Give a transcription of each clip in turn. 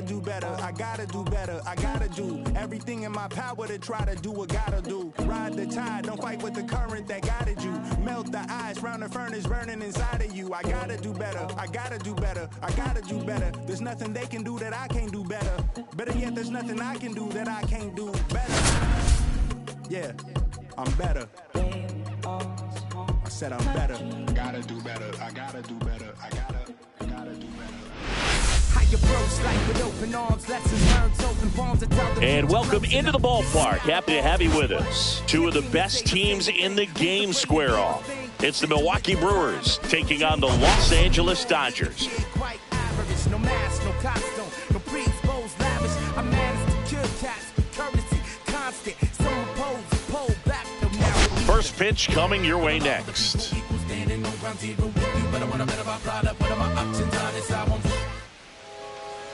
gotta do better. I gotta do better. I gotta do everything in my power to try to do what gotta do. Ride the tide, don't fight with the current that guided you. Melt the ice round the furnace burning inside of you. I gotta do better. I gotta do better. I gotta do better. There's nothing they can do that I can't do better. Better yet, there's nothing I can do that I can't do better. Yeah, I'm better. I said I'm better. I gotta do better. I gotta do better. I gotta do better. And welcome into the ballpark. Happy to have you with us. Two of the best teams in the game square off. It's the Milwaukee Brewers taking on the Los Angeles Dodgers. First pitch coming your way next.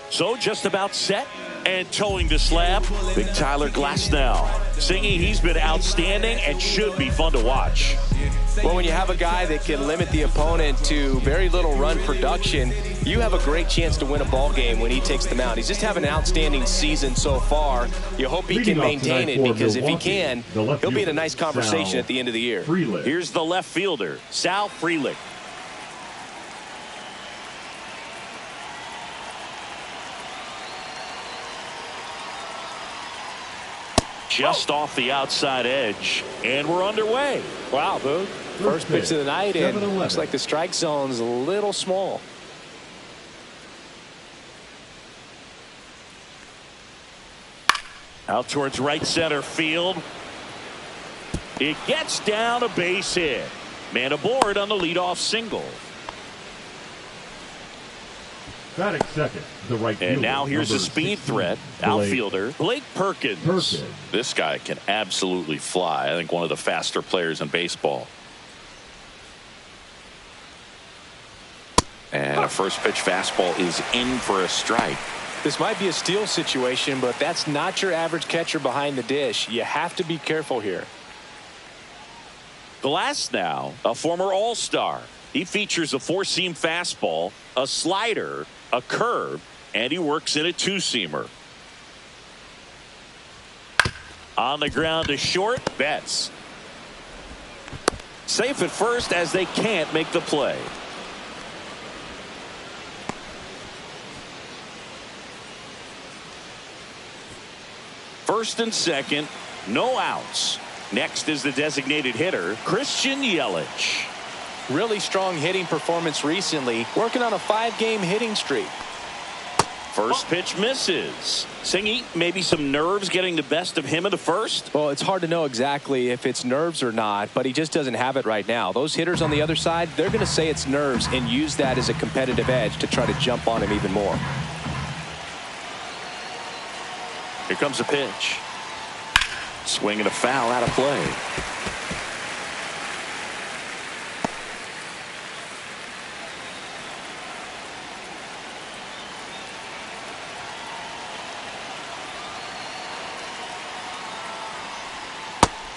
So just about set and towing the slab, Big Tyler Glasnow. Singing, he's been outstanding and should be fun to watch. Well, when you have a guy that can limit the opponent to very little run production, you have a great chance to win a ball game when he takes the mound. He's just having an outstanding season so far. You hope he can maintain it, because if he can, he'll be in a nice conversation at the end of the year. Here's the left fielder, Sal Frelick. Just off the outside edge, and we're underway. Wow, Boog. First pitch of the night, and looks like the strike zone's a little small. Out towards right center field. It gets down, a base hit. Man aboard on the leadoff single. Batting second, the right fielder. And now here's a speed threat, outfielder Blake Perkins. This guy can absolutely fly. I think one of the faster players in baseball. And a first pitch fastball is in for a strike. This might be a steal situation, but that's not your average catcher behind the dish. You have to be careful here. Glasnow, a former All-Star. He features a four-seam fastball, a slider, a curve, and he works in a two-seamer. On the ground to short, Betts. Safe at first as they can't make the play. First and second, no outs. Next is the designated hitter, Christian Yelich. Really strong hitting performance recently, working on a 5-game hitting streak. First pitch misses. Singy, maybe some nerves getting the best of him in the first? Well, it's hard to know exactly if it's nerves or not, but he just doesn't have it right now. Those hitters on the other side, they're going to say it's nerves and use that as a competitive edge to try to jump on him even more. Here comes a pitch. Swing and a foul out of play.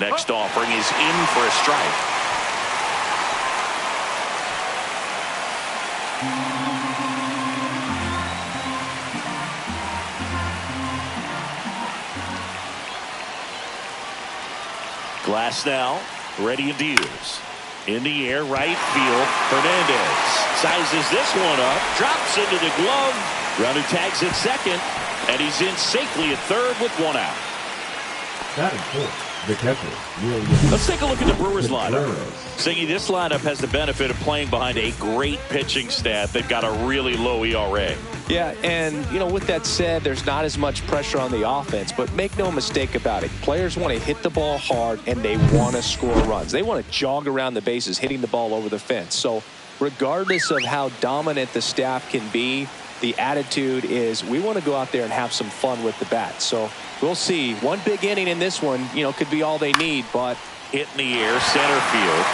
Next offering is in for a strike. Glasnow ready and deals. In the air, right field. Hernandez sizes this one up, drops into the glove. Runner tags at second, and he's in safely at third with one out. Batting fourth, the catcher. Let's take a look at the Brewers lineup. Singy, this lineup has the benefit of playing behind a great pitching staff. They've got a really low ERA. Yeah, and, you know, with that said, there's not as much pressure on the offense, but make no mistake about it. Players want to hit the ball hard, and they want to score runs. They want to jog around the bases, hitting the ball over the fence. So regardless of how dominant the staff can be, the attitude is we want to go out there and have some fun with the bat. So we'll see. One big inning in this one, you know, could be all they need, but hit in the air, center field.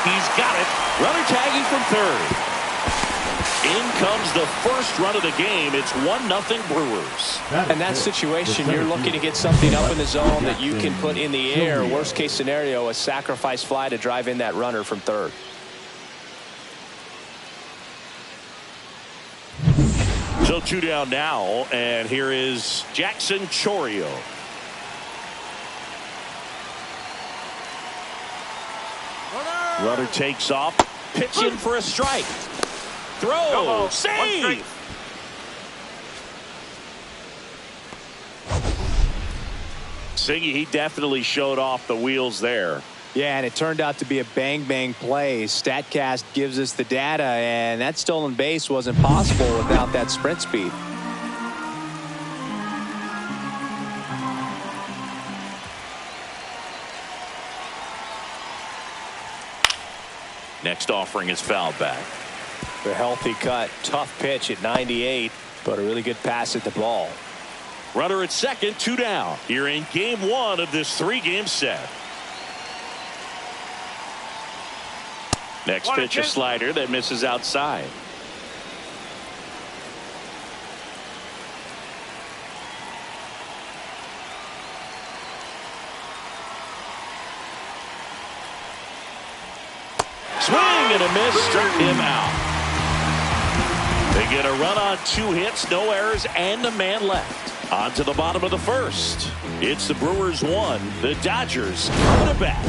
He's got it. Runner tagging from third. In comes the first run of the game. It's 1-0 Brewers. In that situation, you're looking to get something up in the zone that you can put in the air. Worst case scenario, a sacrifice fly to drive in that runner from third. So 2 down now, and here is Jackson Chourio. Runner takes off, pitching for a strike. Throw, save. Singy, he definitely showed off the wheels there. Yeah, and it turned out to be a bang-bang play. StatCast gives us the data, and that stolen base wasn't possible without that sprint speed. Next offering is fouled back. A healthy cut, tough pitch at 98, but a really good pass at the ball. Runner at second, 2 down. Here in game 1 of this 3-game set. Next pitch, a slider that misses outside. Swing and a miss, struck him out. They get a run on 2 hits, no errors, and a man left. On to the bottom of the first. It's the Brewers 1, the Dodgers coming back.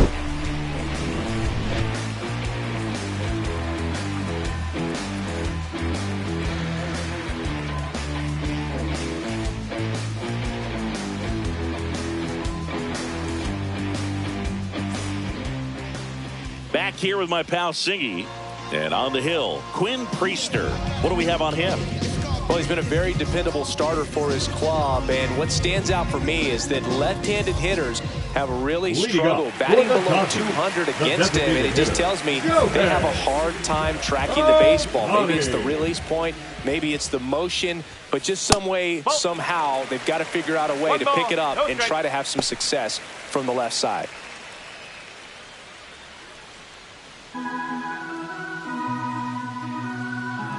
Back here with my pal Singy, and on the hill, Quinn Priester. What do we have on him? Well, he's been a very dependable starter for his club, and what stands out for me is that left-handed hitters have really struggled batting below 200 against him, and it just tells me they have a hard time tracking the baseball. Maybe it's the release point, maybe it's the motion, but just some way, somehow, they've got to figure out a way to pick it up and try to have some success from the left side.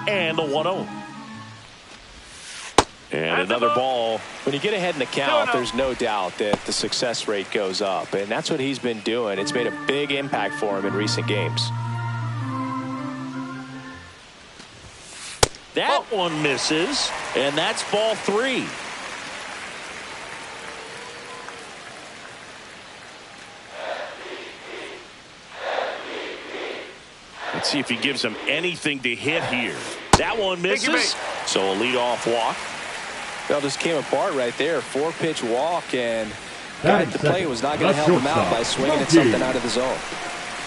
And the 1-0. And another ball. When you get ahead in the count, there's no doubt that the success rate goes up, and that's what he's been doing. It's made a big impact for him in recent games. That one misses, and that's ball 3. Let's see if he gives him anything to hit here. That one misses, so a leadoff walk. Well, just came apart right there. 4-pitch walk, and guy at the plate was not going to help him out by swinging at something out of the zone.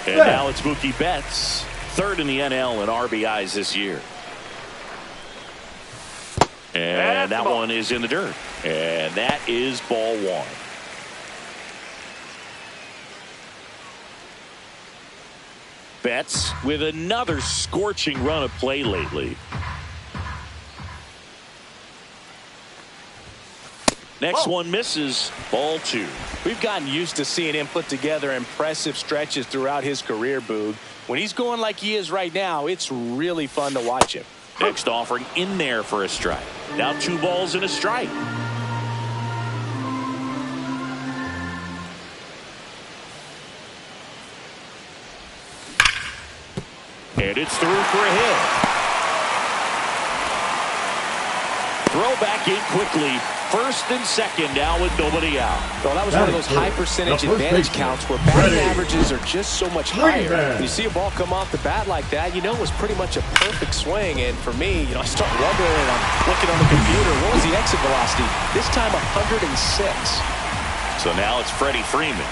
And now it's Mookie Betts, 3rd in the NL in RBIs this year. And that one is in the dirt. And that is ball 1. Betts with another scorching run of play lately. Next one misses, ball 2. We've gotten used to seeing him put together impressive stretches throughout his career, Boog. When he's going like he is right now, it's really fun to watch him. Next offering in there for a strike. Now 2 balls and a strike. And it's through for a hit. Throw back in quickly. 1st and 2nd now with nobody out. Well, that was one of those high percentage advantage counts where batting averages are just so much higher. When you see a ball come off the bat like that, you know it was pretty much a perfect swing. And for me, I start wondering, and I'm looking on the computer, what was the exit velocity? This time 106. So now it's Freddie Freeman,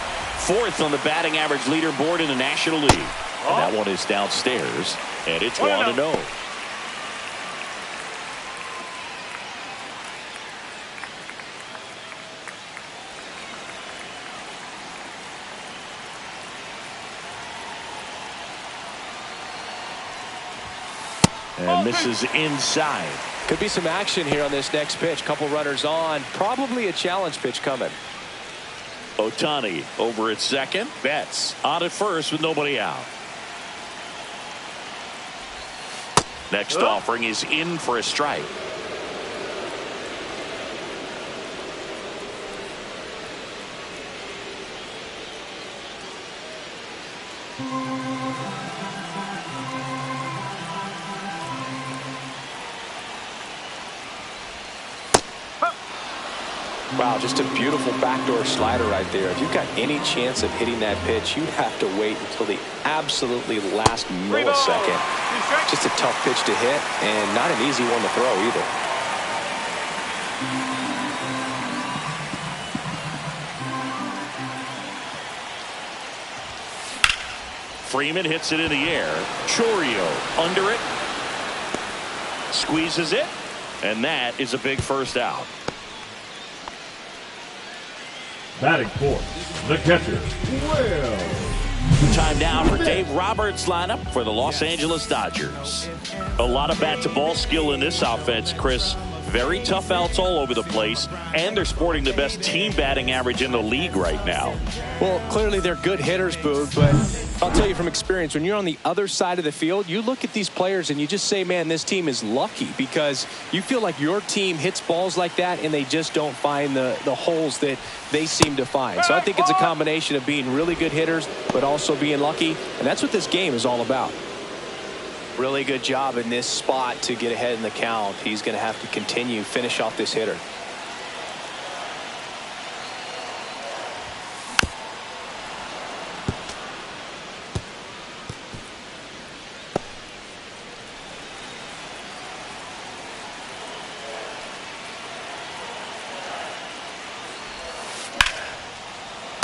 4th on the batting average leaderboard in the National League. And that one is downstairs, and it's 1-0. And misses inside. Could be some action here on this next pitch. Couple runners on. Probably a challenge pitch coming. Ohtani over at second. Betts on at first with nobody out. Next offering is in for a strike. Wow, just a beautiful backdoor slider right there. If you've got any chance of hitting that pitch, you'd have to wait until the absolutely last millisecond. Just a tough pitch to hit, and not an easy one to throw either. Freeman hits it in the air. Chourio under it. Squeezes it. And that is a big first out. Batting fourth, the catcher, Will. Time now for Dave Roberts' lineup for the Los Angeles Dodgers. A lot of bat-to-ball skill in this offense, Chris. Very tough outs all over the place, and they're sporting the best team batting average in the league right now. Well, clearly they're good hitters, Boog, but I'll tell you from experience, when you're on the other side of the field, you look at these players and you just say, man, this team is lucky, because you feel like your team hits balls like that and they just don't find the holes that they seem to find. So I think it's a combination of being really good hitters but also being lucky, and that's what this game is all about. Really good job in this spot to get ahead in the count. He's going to have to continue, finish off this hitter.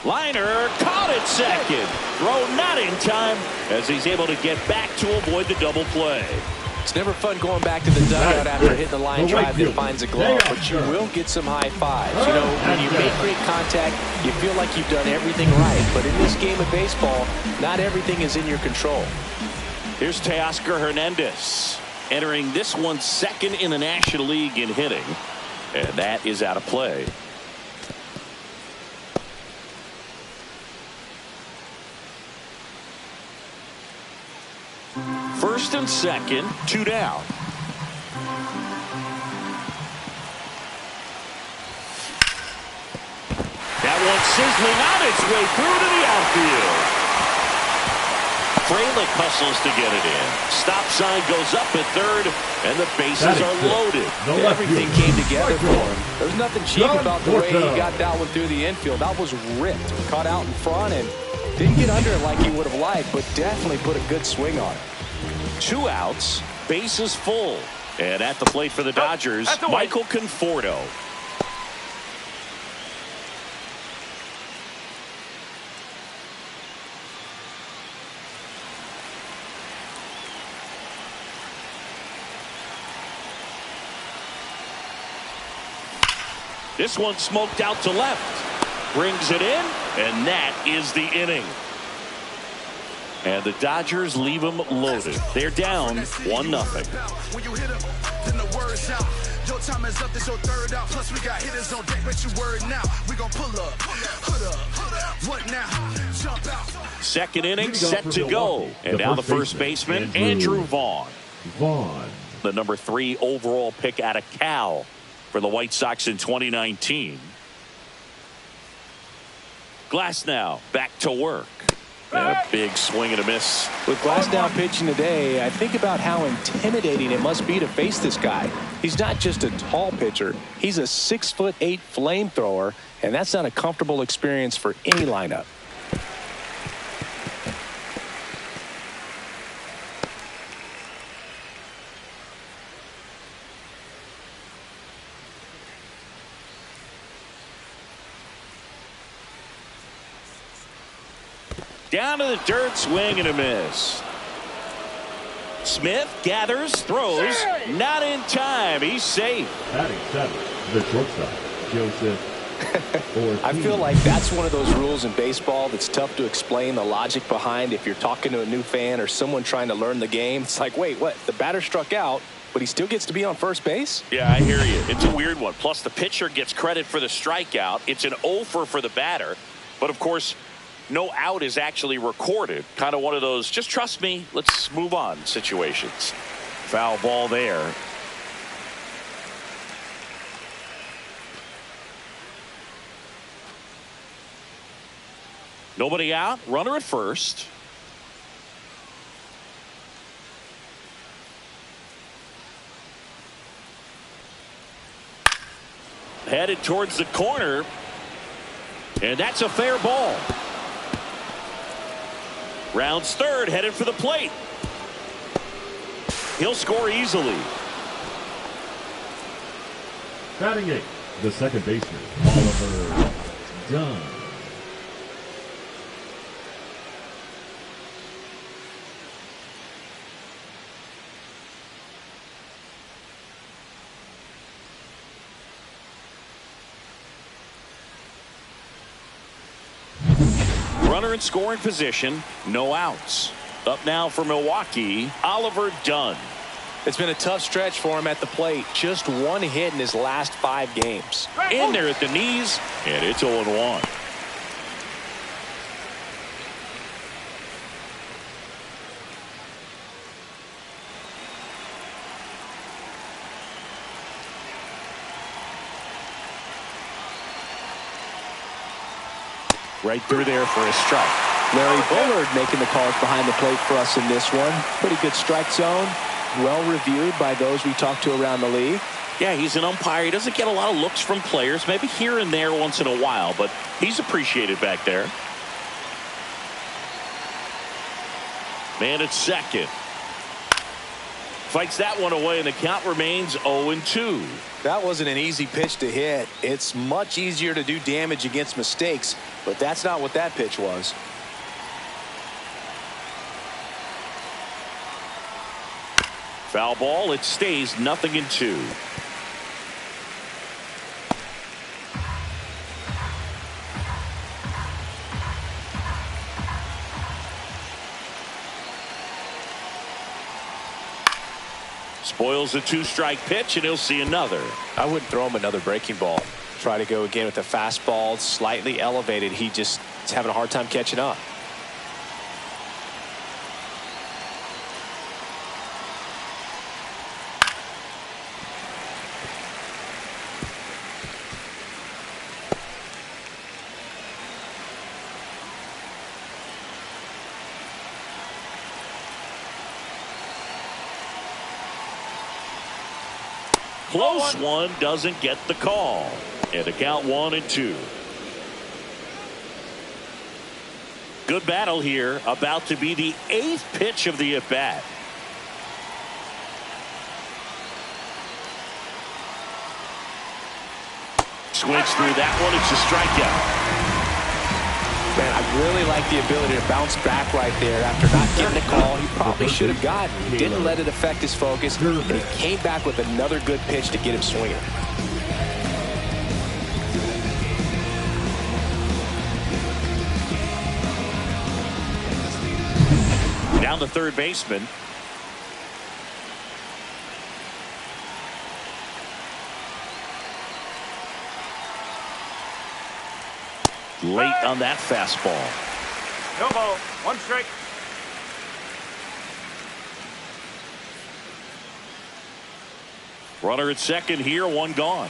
Liner caught at second. Throw not in time as he's able to get back to avoid the double play. It's never fun going back to the dugout after hitting the line drive that finds a glove, but you will get some high fives. You know, when you make great contact, you feel like you've done everything right. But in this game of baseball, not everything is in your control. Here's Teoscar Hernandez entering this one second in the National League in hitting. And that is out of play. First and second, 2 down. That one sizzling on its way through to the outfield. Frelick hustles to get it in. Stop sign goes up at third, and the bases are loaded. Everything came together for him. There's nothing cheap about the way he got that one through the infield. That was ripped. Caught out in front and didn't get under it like he would have liked, but definitely put a good swing on it. 2 outs, bases full. And at the plate for the Dodgers, Michael Conforto. This one smoked out to left. Brings it in, and that is the inning. And the Dodgers leave them loaded. They're down 1-0. When you hit them, then the word's out. Your time is up, this your third out. Plus we got hitters on deck, but you word now. We gon' pull up, hood up, what now? Jump out. Second inning set to go. And now the first baseman, Andrew Vaughn. The number 3 overall pick out of Cal for the White Sox in 2019. Glasnow back to work. And a big swing and a miss. With Glasnow pitching today, I think about how intimidating it must be to face this guy. He's not just a tall pitcher. He's a 6'8" flamethrower, and that's not a comfortable experience for any lineup. Down to the dirt, swing and a miss. Smith gathers, throws, not in time. He's safe. Batting 7, the shortstop, Joseph. I feel like that's one of those rules in baseball that's tough to explain the logic behind if you're talking to a new fan or someone trying to learn the game. It's like, wait, what? The batter struck out, but he still gets to be on first base? Yeah, I hear you. It's a weird one. Plus, the pitcher gets credit for the strikeout. It's an offer for the batter. But, of course, no out is actually recorded. Kind of one of those, just trust me, let's move on situations. Foul ball there. Nobody out, runner at first. Headed towards the corner. And that's a fair ball. Rounds third, headed for the plate. He'll score easily. Batting 8, the second baseman, Oliver Dunn. Runner in scoring position, no outs. Up now for Milwaukee, Oliver Dunn. It's been a tough stretch for him at the plate. Just one hit in his last 5 games. In there at the knees, and it's 0-1. Right through there for a strike. Larry Bullard making the calls behind the plate for us in this one. Pretty good strike zone. Well reviewed by those we talked to around the league. Yeah, he's an umpire. He doesn't get a lot of looks from players, maybe here and there once in a while, but he's appreciated back there. Man at second. Fights that one away, and the count remains 0-2. That wasn't an easy pitch to hit. It's much easier to do damage against mistakes, but that's not what that pitch was. Foul ball. It stays 0-2. Spoils the 2-strike pitch, and he'll see another. I wouldn't throw him another breaking ball. Try to go again with the fastball, slightly elevated. He just is having a hard time catching up. Close one, doesn't get the call. And the count 1-2. Good battle here. About to be the 8th pitch of the at-bat. Swings through that one. It's a strikeout. Man, I really like the ability to bounce back right there after not getting the call he probably should have gotten. He didn't let it affect his focus, and he came back with another good pitch to get him swinging. Down the third baseman. Late on that fastball. No ball. 1 strike. Runner at second here, 1 gone.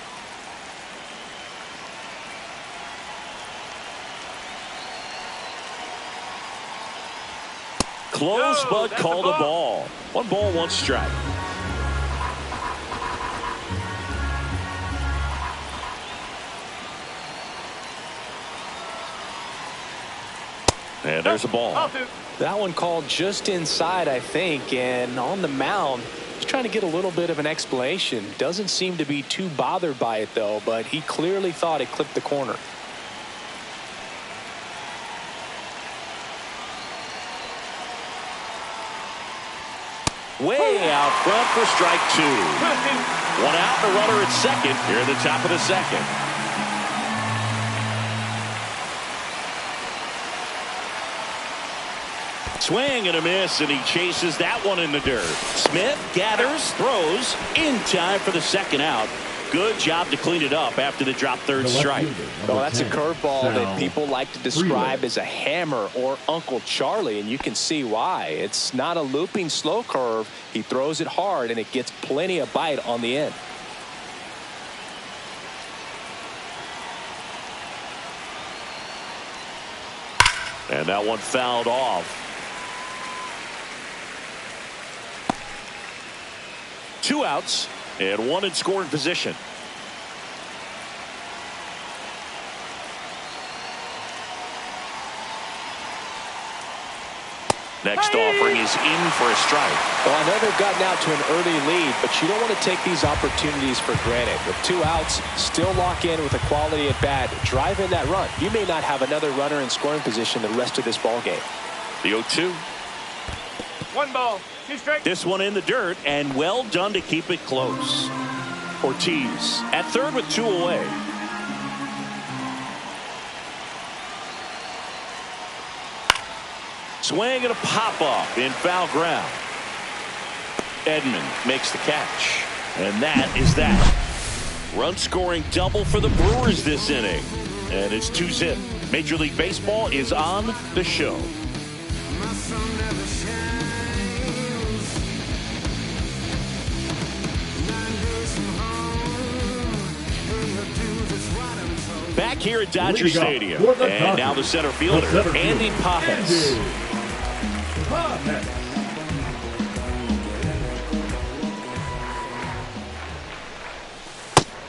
Close, but called a ball. 1 ball, 1 strike. And there's a ball. That one called just inside, I think, and on the mound, he's trying to get a little bit of an explanation. Doesn't seem to be too bothered by it, though, but he clearly thought it clipped the corner. Way out front for strike 2. 1 out, the runner at second here at the top of the second. Swing and a miss, and he chases that one in the dirt. Smith gathers, throws in time for the second out. Good job to clean it up after the drop third strike. Well, that's a curveball that people like to describe as a hammer or Uncle Charlie, and you can see why. It's not a looping slow curve. He throws it hard, and it gets plenty of bite on the end. And that one fouled off. 2 outs and 1 in scoring position. Next offering is in for a strike. Well, I know they've gotten out to an early lead, but you don't want to take these opportunities for granted. With 2 outs, still lock in with a quality at bat. Drive in that run. You may not have another runner in scoring position the rest of this ball game. The 0-2. 1 ball, 2 strikes. This one in the dirt, and well done to keep it close. Ortiz at third with 2 away. Swing and a pop-off in foul ground. Edman makes the catch. And that is that. Run-scoring double for the Brewers this inning. And it's 2-zip. Major League Baseball is on the show. Back here at Dodger Stadium. And now the center fielder, Andy Pappas.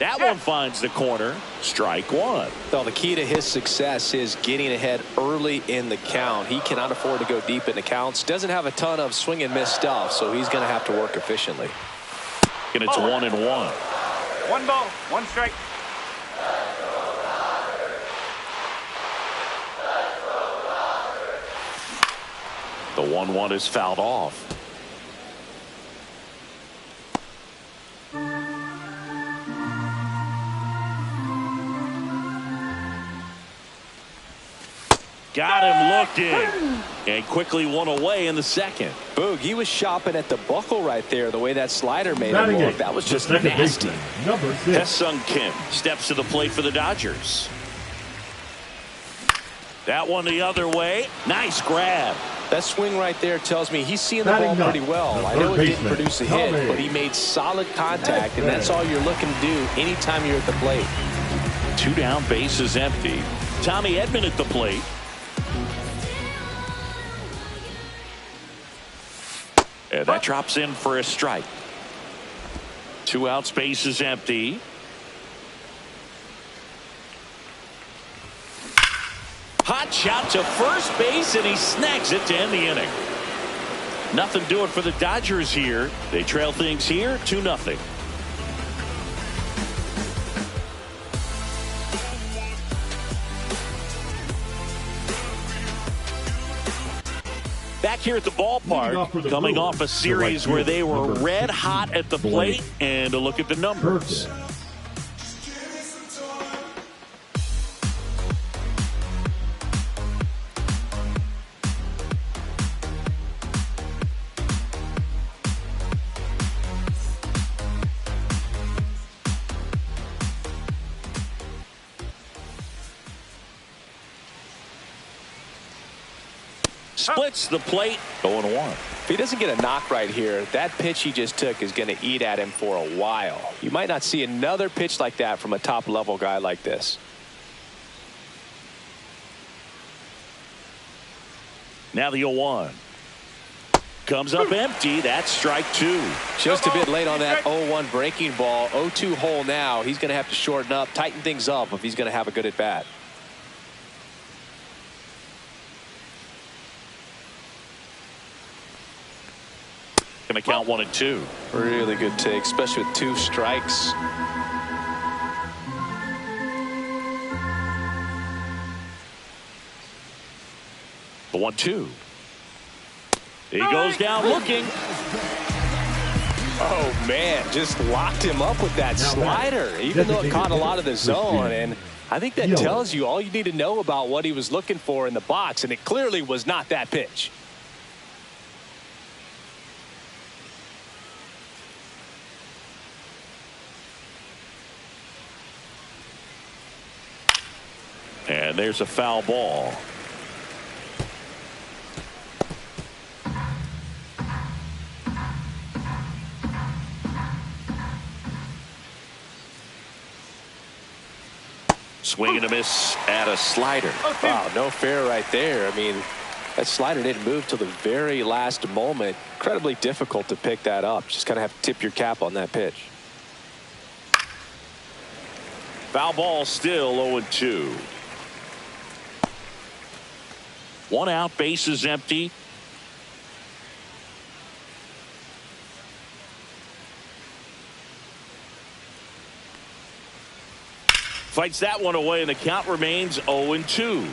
That one finds the corner. Strike 1. Well, the key to his success is getting ahead early in the count. He cannot afford to go deep in the counts. Doesn't have a ton of swing and miss stuff, so he's going to have to work efficiently. And it's 1-1. 1 ball, 1 strike. The 1-1 is fouled off. Got him looking. And quickly one away in the second. Boog, he was shopping at the buckle right there, the way that slider made him look. That was just nasty. Number 6. Ha-Sung Kim steps to the plate for the Dodgers. That one the other way. Nice grab. That swing right there tells me he's seeing the ball pretty well. I know it didn't produce a hit, but he made solid contact, and that's all you're looking to do anytime you're at the plate. 2 down, bases empty. Tommy Edman at the plate. And that drops in for a strike. 2 outs, bases empty. Hot shot to first base, and he snags it to end the inning. Nothing doing for the Dodgers here. They trail things here 2-0. Back here at the ballpark, coming off a series where they were red hot at the plate, and a look at the numbers. Splits the plate, 0-1. If he doesn't get a knock right here, that pitch he just took is going to eat at him for a while. You might not see another pitch like that from a top-level guy like this. Now the 0-1. Comes up empty. That's strike 2. Just a bit late on that 0-1 breaking ball. 0-2 hole now. He's going to have to shorten up, tighten things up if he's going to have a good at-bat. Going to count 1 and 2. Really good take, especially with 2 strikes. The 1-2. He goes down looking. Oh, man, just locked him up with that slider, even though it caught a lot of the zone. And I think that tells you all you need to know about what he was looking for in the box, and it clearly was not that pitch. And there's a foul ball. Swing and a miss at a slider. Wow, no fair right there. I mean, that slider didn't move till the very last moment. Incredibly difficult to pick that up. Just kind of have to tip your cap on that pitch. Foul ball, still 0-2. 1 out, bases empty. Fights that one away, and the count remains 0-2.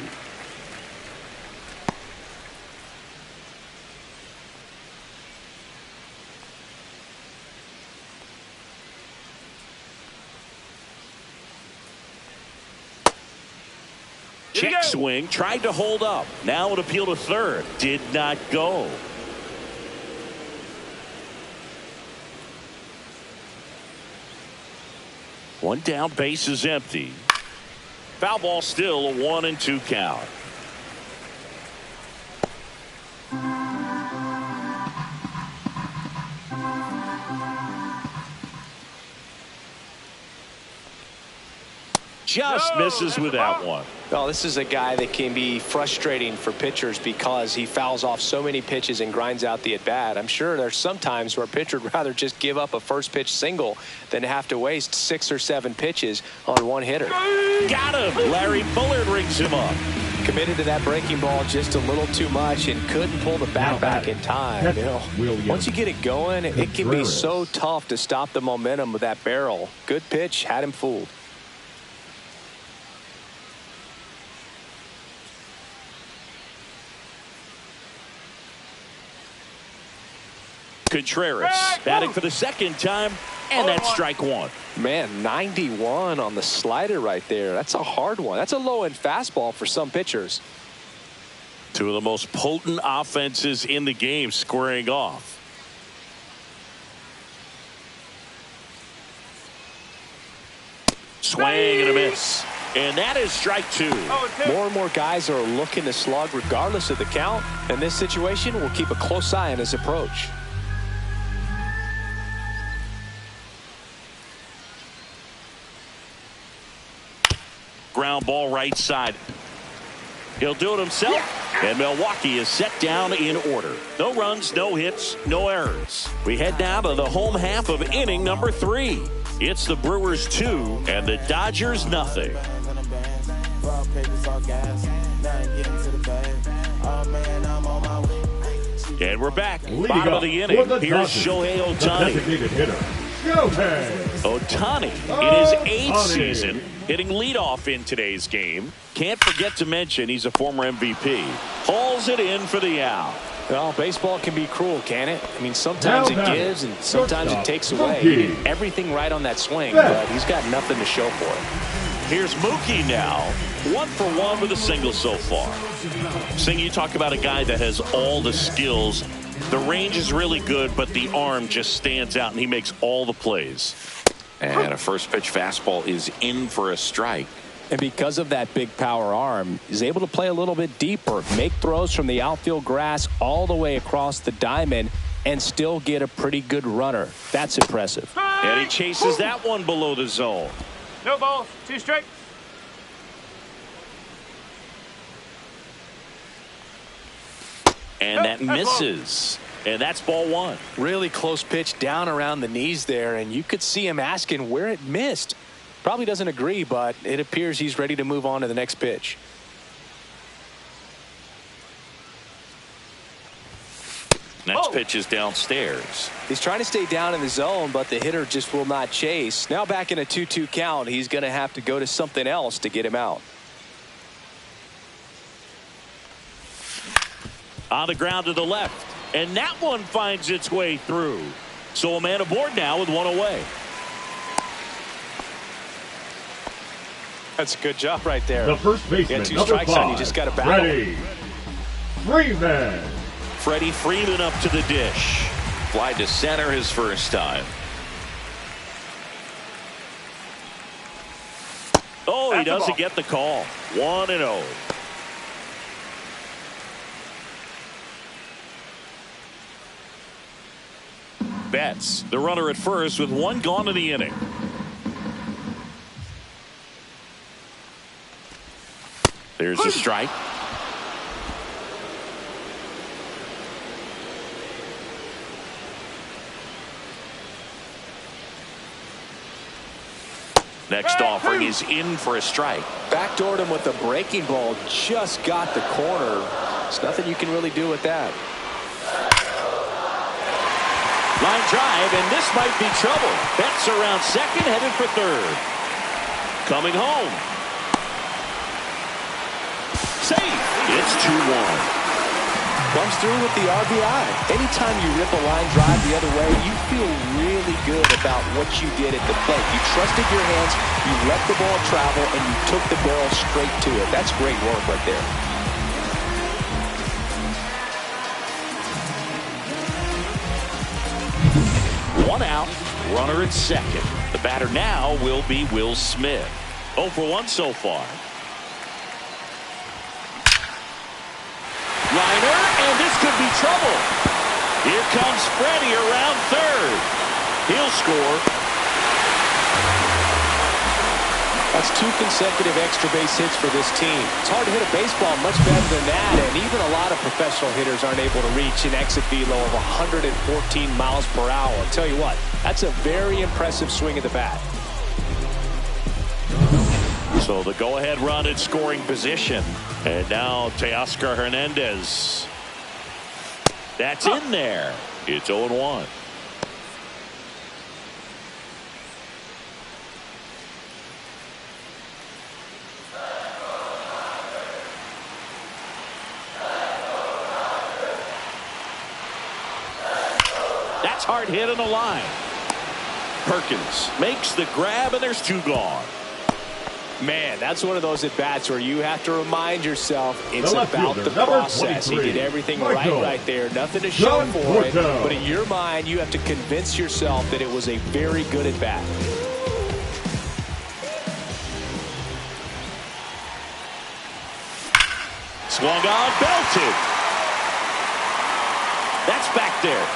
Check swing, tried to hold up. Now an appeal to third. Did not go. One down, base is empty. Foul ball, still a 1-2 count. Just misses with that one. Well, this is a guy that can be frustrating for pitchers because he fouls off so many pitches and grinds out the at-bat. I'm sure there's some times where a pitcher would rather just give up a first pitch single than have to waste 6 or 7 pitches on one hitter. Got him. Larry Bullard rings him up. Committed to that breaking ball just a little too much and couldn't pull the bat back in time. You know, once you get it going, it can be so tough to stop the momentum of that barrel. Good pitch, had him fooled. Contreras batting for the second time, and that's strike one. Man, 91 on the slider right there. That's a hard one. That's a low-end fastball for some pitchers. Two of the most potent offenses in the game squaring off. Swing and a miss. And that is strike two. More and more guys are looking to slug regardless of the count. In this situation, we'll keep a close eye on his approach. Ground ball right side. He'll do it himself. And Milwaukee is set down in order. No runs, no hits, no errors. We head down to the home half of inning number 3. It's the Brewers 2 and the Dodgers nothing. And we're back. Bottom of the inning. Here's Shohei Ohtani. Ohtani in his 8th season, hitting leadoff in today's game. Can't forget to mention he's a former MVP. Hauls it in for the out. Well, baseball can be cruel, can it? I mean, sometimes it gives and sometimes it takes away. He did everything right on that swing, but he's got nothing to show for it. Here's Mookie now. 1 for 1 with a single so far. Sing, you talk about a guy that has all the skills. The range is really good, but the arm just stands out, and he makes all the plays. And a first pitch fastball is in for a strike. And because of that big power arm, he's able to play a little bit deeper, make throws from the outfield grass all the way across the diamond, and still get a pretty good runner. That's impressive. And he chases that one below the zone. No ball, 2 strike. And that misses. And that's ball 1. Really close pitch down around the knees there, and you could see him asking where it missed. Probably doesn't agree, but it appears he's ready to move on to the next pitch. Next pitch is downstairs. He's trying to stay down in the zone, but the hitter just will not chase. Now back in a 2-2 count, he's going to have to go to something else to get him out. On the ground to the left. And that one finds its way through. So a man aboard now with 1 away. That's a good job right there. The first baseman, you got 2 number strikes 5, on you, just got to battle. Freeman. Freddie Freeman up to the dish. Fly to center his first time. Oh, he doesn't get the call. 1-0. Betts, the runner at first with 1 gone in the inning. There's a strike. Next offering is in for a strike. Backdoored him with the breaking ball. Just got the corner. There's nothing you can really do with that. Line drive, and this might be trouble. Betts around second, headed for third. coming home. Safe. It's 2-1. Comes through with the RBI. Anytime you rip a line drive the other way, you feel really good about what you did at the plate. You trusted your hands, you let the ball travel, and you took the barrel straight to it. That's great work right there. One out, runner at second. The batter now will be Will Smith. 0 for 1 so far. Liner, and this could be trouble. Here comes Freddie around third. He'll score. That's 2 consecutive extra base hits for this team. It's hard to hit a baseball much better than that, and even a lot of professional hitters aren't able to reach an exit velo of 114 miles per hour. I'll tell you what, that's a very impressive swing of the bat. So the go-ahead run in scoring position. And now Teoscar Hernandez. That's in there. It's 0-1. That's hard hit on the line. Perkins makes the grab, and there's 2 gone. Man, that's one of those at-bats where you have to remind yourself it's about the process. He did everything right there. Nothing to show for it. But in your mind, you have to convince yourself that it was a very good at-bat. Swung on, belted. That's back there.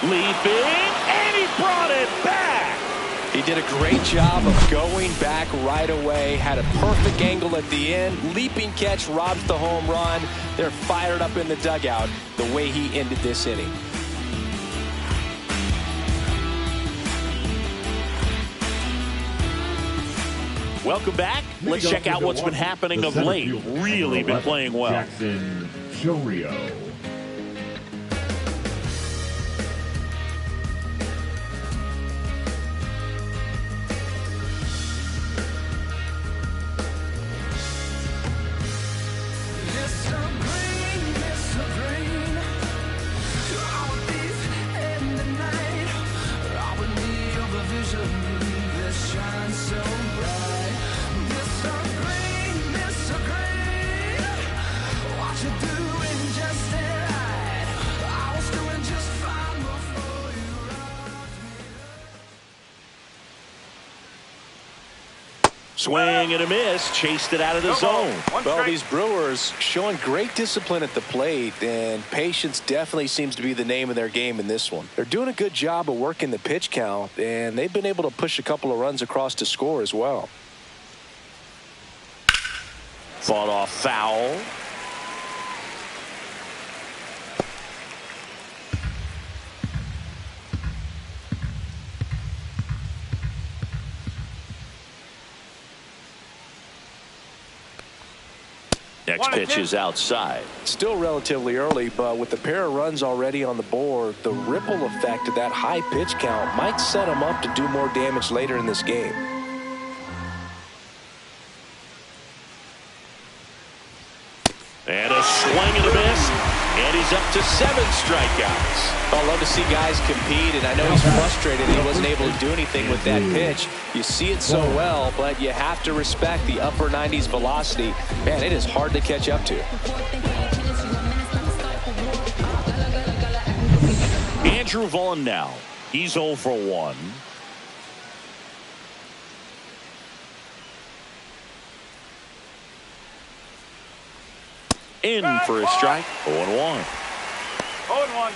Leaping, and he brought it back. He did a great job of going back right away. Had a perfect angle at the end. Leaping catch robs the home run. They're fired up in the dugout the way he ended this inning. Welcome back. Let's check out what's been happening of late. Really been playing well. Jackson Chourio. Swing and a miss, chased it out of the zone. Well, these Brewers showing great discipline at the plate, and patience definitely seems to be the name of their game in this one. They're doing a good job of working the pitch count, and they've been able to push a couple of runs across to score as well. Fought off foul. Next pitch is outside. Still relatively early, but with the pair of runs already on the board, the ripple effect of that high pitch count might set them up to do more damage later in this game. And a swing and a miss, and he's up to 7 strikeouts. I love to see guys compete, and I know he's frustrated he wasn't able to do anything with that pitch. You see it so well, but you have to respect the upper 90s velocity. Man, it is hard to catch up to. Andrew Vaughn now. He's 0 for 1. In for a strike. 0-1. 0-1.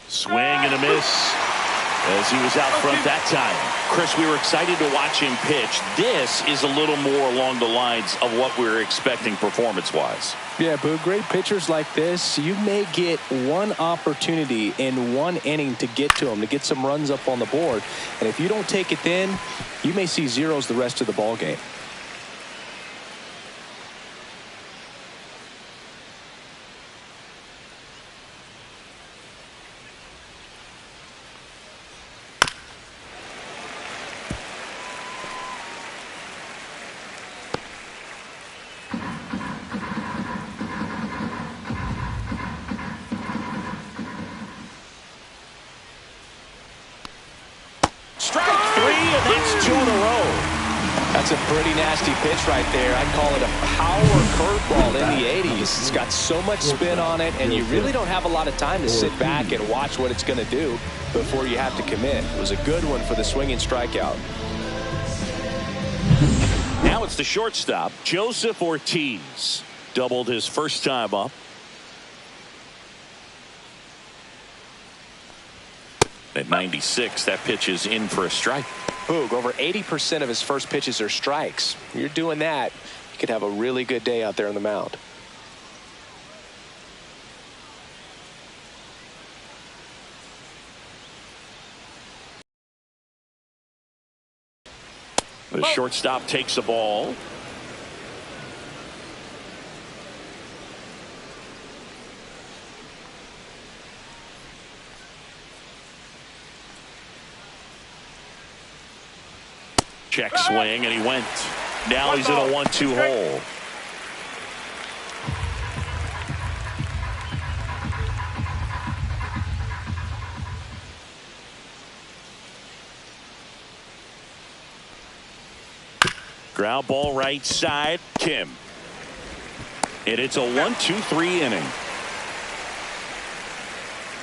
Swing and a miss. as he was out front that time. Chris, we were excited to watch him pitch. This is a little more along the lines of what we were expecting performance-wise. Yeah, Boo, great pitchers like this, you may get one opportunity in one inning to get to them, to get some runs up on the board. And if you don't take it then, you may see zeros the rest of the ball game. That's a pretty nasty pitch right there. I'd call it a power curveball in the 80s. It's got so much spin on it, and you really don't have a lot of time to sit back and watch what it's going to do before you have to commit. It was a good one for the swinging strikeout. Now it's the shortstop, Joseph Ortiz. Doubled his first time up. At 96, that pitch is in for a strike. Boog, over 80% of his first pitches are strikes. You're doing that, you could have a really good day out there on the mound. The shortstop takes the ball. Check swing, and he went. Now he's in a 1-2 hole. Ground ball right side, Kim. And it's a 1-2-3 inning.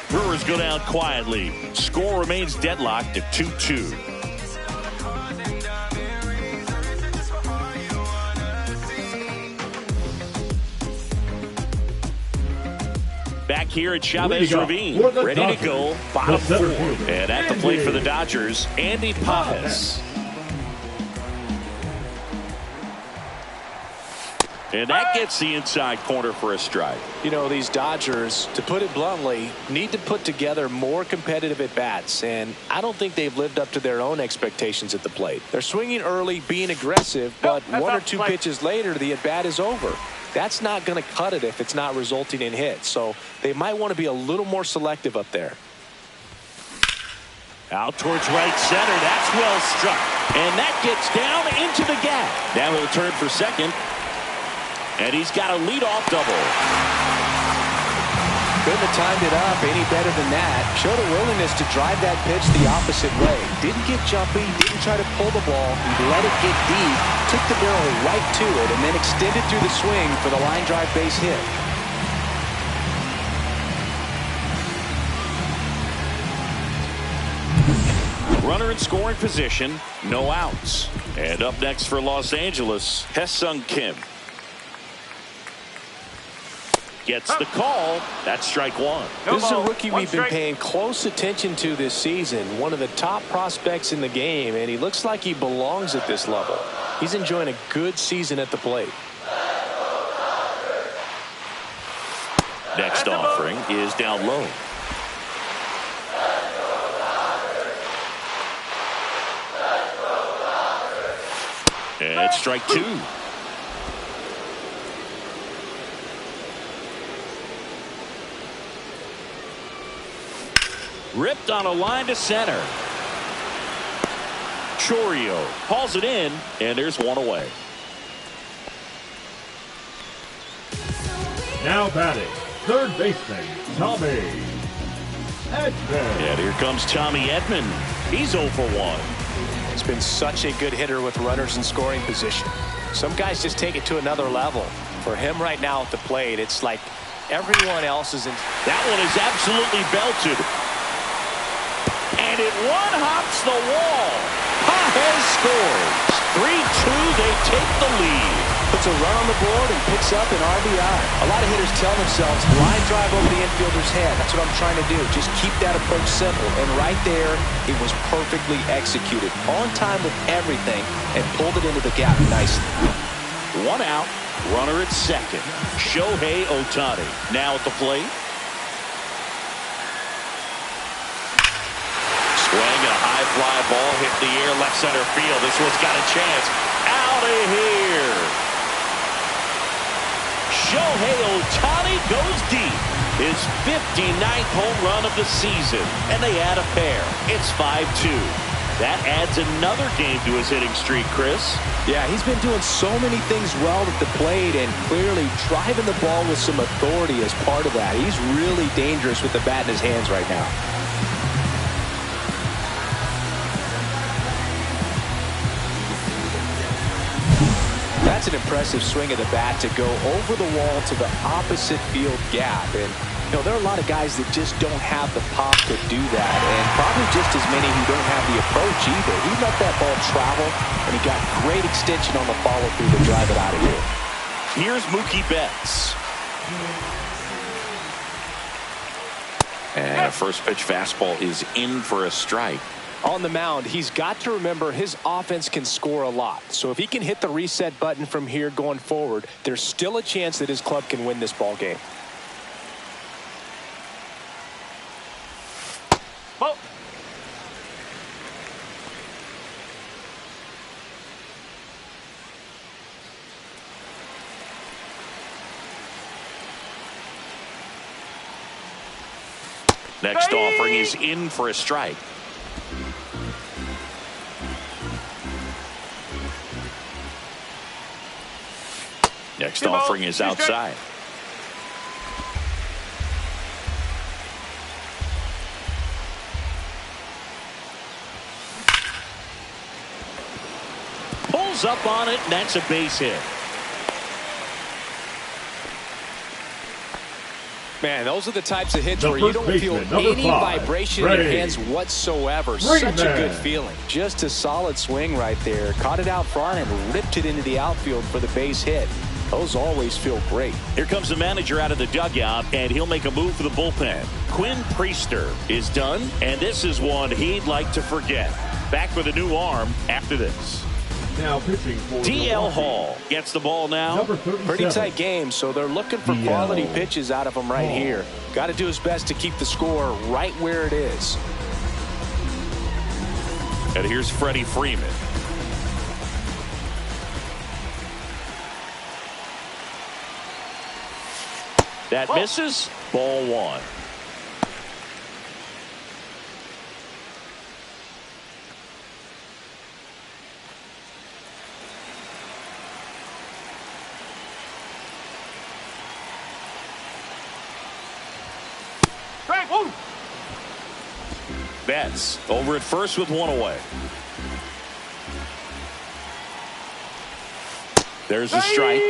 Brewers go down quietly. Score remains deadlocked at 2-2. Back here at Chavez Ravine, ready to go, bottom four. And at the plate for the Dodgers, Andy Pajes. And that gets the inside corner for a strike. You know, these Dodgers, to put it bluntly, need to put together more competitive at-bats, and I don't think they've lived up to their own expectations at the plate. They're swinging early, being aggressive, but one or two pitches later, the at-bat is over. That's not going to cut it if it's not resulting in hits, so they might want to be a little more selective up there. Out towards right center, that's well struck. And that gets down into the gap. Now he'll turn for second. And he's got a leadoff double. Couldn't have timed it up any better than that. Showed a willingness to drive that pitch the opposite way. Didn't get jumpy, didn't try to pull the ball. He let it get deep, took the barrel right to it, and then extended through the swing for the line drive base hit. Runner in scoring position, no outs. And up next for Los Angeles, Hae-Sung Kim. Gets the call. That's strike one. This is a rookie we've been paying close attention to this season. One of the top prospects in the game, and he looks like he belongs at this level. He's enjoying a good season at the plate. Next offering is down low. And strike two. Ripped on a line to center. Chourio hauls it in, and there's one away. Now batting, third baseman, Tommy Edman. And here comes Tommy Edman. He's 0 for 1. He's been such a good hitter with runners in scoring position. Some guys just take it to another level. For him right now at the plate, it's like everyone else is in. That one is absolutely belted. And it one-hops the wall. Pajes scores. 3-2, they take the lead. puts a run on the board and picks up an RBI. A lot of hitters tell themselves, line drive over the infielder's head. That's what I'm trying to do. Just keep that approach simple. And right there, it was perfectly executed. On time with everything and pulled it into the gap nicely. 1 out, runner at second. Shohei Ohtani now at the plate. Swing and a high fly ball hit the air left center field. This one's got a chance. Out of here. Shohei Ohtani goes deep. His 59th home run of the season. And they add a pair. It's 5-2. That adds another game to his hitting streak, Chris. Yeah, he's been doing so many things well at the plate and clearly driving the ball with some authority as part of that. He's really dangerous with the bat in his hands right now. That's an impressive swing of the bat to go over the wall to the opposite field gap. And, you know, there are a lot of guys that just don't have the pop to do that. And probably just as many who don't have the approach either. He let that ball travel, and he got great extension on the follow-through to drive it out of here. Here's Mookie Betts. And a first pitch fastball is in for a strike. On the mound, he's got to remember his offense can score a lot. So if he can hit the reset button from here going forward, there's still a chance that his club can win this ball game. Ball. Next offering is in for a strike. Next offering is outside. Pulls up on it, and that's a base hit. Man, those are the types of hits where you don't feel any vibration in your hands whatsoever. Such a good feeling. Just a solid swing right there. Caught it out front and ripped it into the outfield for the base hit. Those always feel great. Here comes the manager out of the dugout, and he'll make a move for the bullpen. Quinn Priester is done, and this is one he'd like to forget. Back with a new arm after this. Now pitching for DL Hall gets the ball now. Pretty tight game, so they're looking for quality pitches out of him right here. Got to do his best to keep the score right where it is. And here's Freddie Freeman. That misses. Ball one. Betts over at first with one away. There's a strike.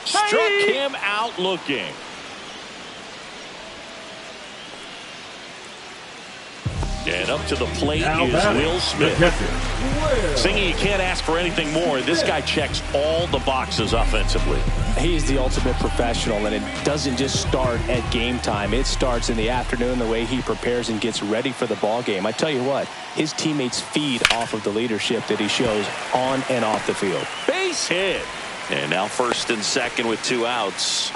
Struck him out looking. And up to the plate is Will Smith. Singing, you can't ask for anything more. This guy checks all the boxes offensively. He's the ultimate professional, and it doesn't just start at game time. It starts in the afternoon, the way he prepares and gets ready for the ball game. I tell you what, his teammates feed off of the leadership that he shows on and off the field. Base hit. And now first and second with 2 outs.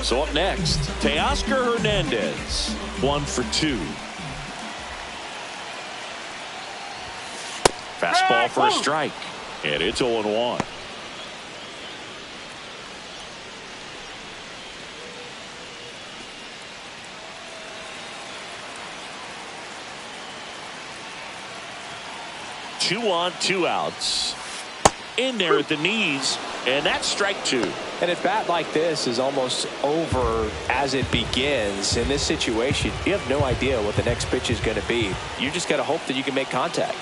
So up next, Teoscar Hernandez, 1 for 2. Fastball for a strike, and it's 0-1. Two on, 2 outs. In there at the knees, and that's strike 2. And a bat like this is almost over as it begins. In this situation, you have no idea what the next pitch is going to be. You just got to hope that you can make contact.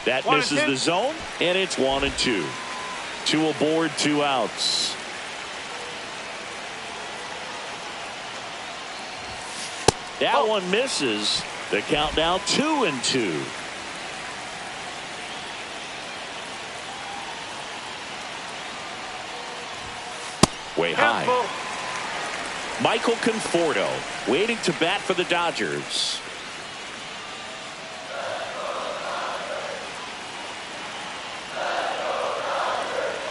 That misses the zone, and it's 1-2. Two aboard, 2 outs. That one misses. The count now 2-2. Way high. Michael Conforto waiting to bat for the Dodgers.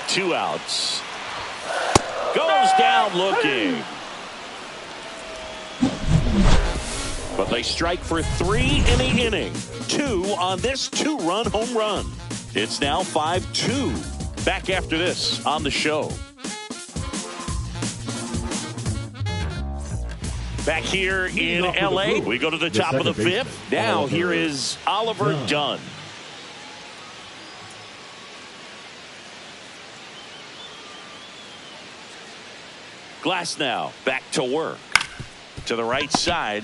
Two outs. Goes down looking. But they strike for 3 in the inning. 2 on this 2-run home run. It's now 5-2. Back after this on the show. Back here in L.A., we go to the top of the 5th. Now here is Oliver Dunn. Glass now back to work. To the right side.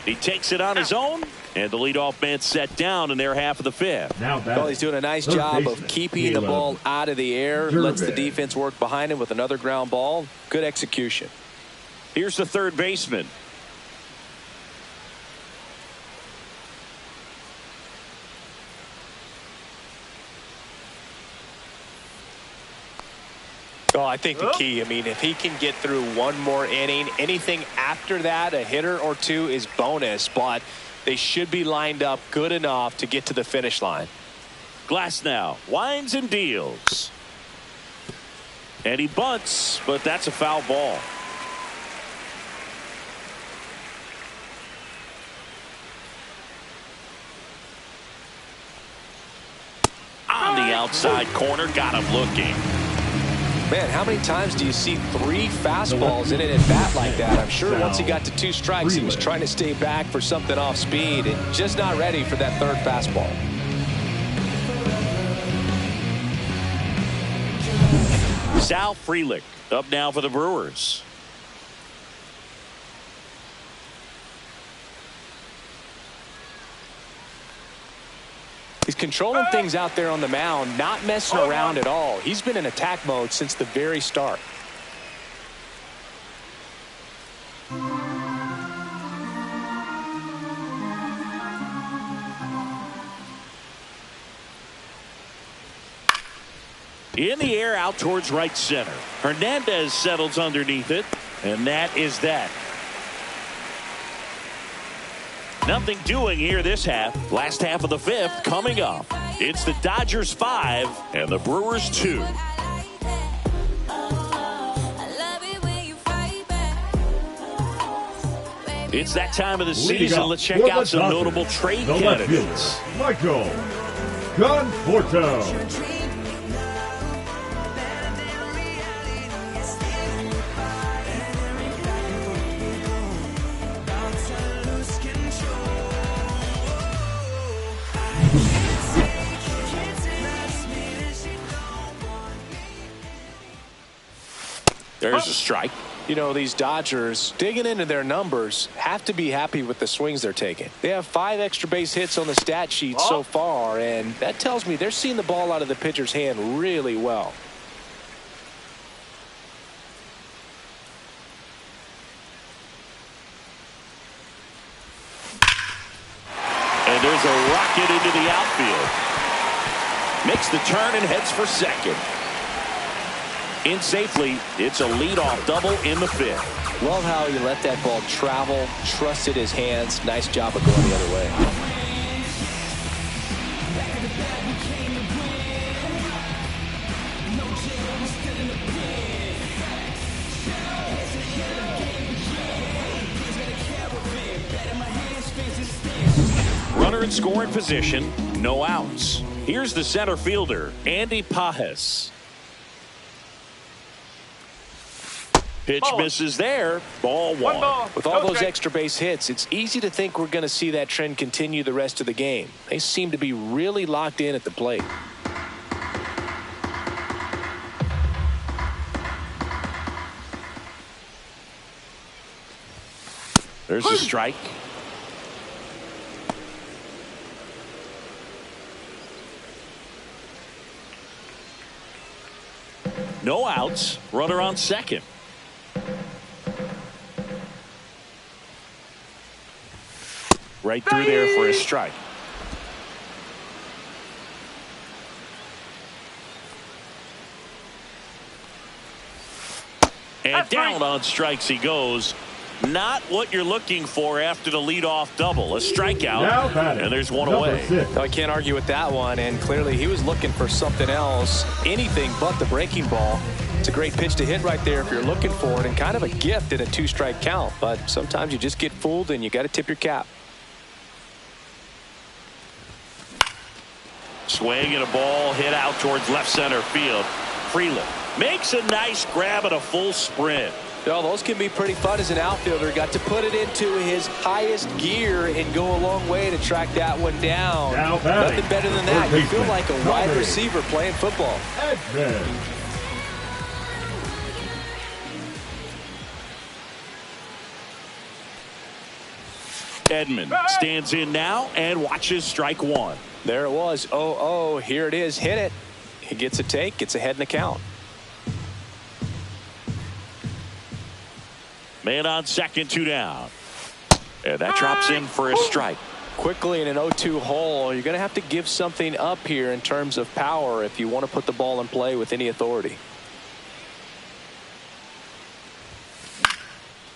He takes it on his own. And the leadoff man set down in their half of the 5th. Well, he's doing a nice job of keeping the ball out of the air. Lets the defense work behind him with another ground ball. Good execution. Here's the third baseman. Oh, I think the key, if he can get through one more inning, anything after that, a hitter or two is bonus, but they should be lined up good enough to get to the finish line. Glass now winds and deals. And he bunts, but that's a foul ball. On the outside corner, got him looking. Man, how many times do you see 3 fastballs in an at-bat like that? I'm sure once he got to 2 strikes, he was trying to stay back for something off speed and just not ready for that 3rd fastball. Sal Frelick up now for the Brewers. He's controlling things out there on the mound, not messing around at all. He's been in attack mode since the very start. In the air out towards right center. Hernandez settles underneath it, and that is that. Nothing doing here this half. Last half of the 5th coming up. It's the Dodgers 5 and the Brewers 2. It's that time of the season. Let's check out some notable trade candidates. Michael Conforto. There's a strike. You know, these Dodgers, digging into their numbers, have to be happy with the swings they're taking. They have 5 extra base hits on the stat sheet so far, and that tells me they're seeing the ball out of the pitcher's hand really well. And there's a rocket into the outfield. Makes the turn and heads for second. In safely, it's a leadoff double in the 5th. Love how he let that ball travel, trusted his hands. Nice job of going the other way. Runner in scoring position, no outs. Here's the center fielder, Andy Pajes. Pitch misses there. Ball 1. With all those extra base hits, it's easy to think we're going to see that trend continue the rest of the game. They seem to be really locked in at the plate. There's a strike. No outs. Runner on second. Right through there for a strike. And down on strikes he goes. Not what you're looking for after the leadoff double. A strikeout, and there's one away. No, I can't argue with that one, and clearly he was looking for something else, anything but the breaking ball. It's a great pitch to hit right there if you're looking for it, and kind of a gift at a 2-strike count. But sometimes you just get fooled, and you got to tip your cap. Swing and a ball hit out towards left center field. Freeland makes a nice grab at a full sprint. Well, those can be pretty fun as an outfielder. Got to put it into his highest gear and go a long way to track that one down. Nothing better than that. You feel like a wide receiver playing football. Edman stands in now and watches strike one. There it was. Oh, here it is. Hit it. He gets a take, gets ahead in the count. Man on second, 2 down. And that drops in for a strike. Quickly in an 0-2 hole, you're going to have to give something up here in terms of power if you want to put the ball in play with any authority.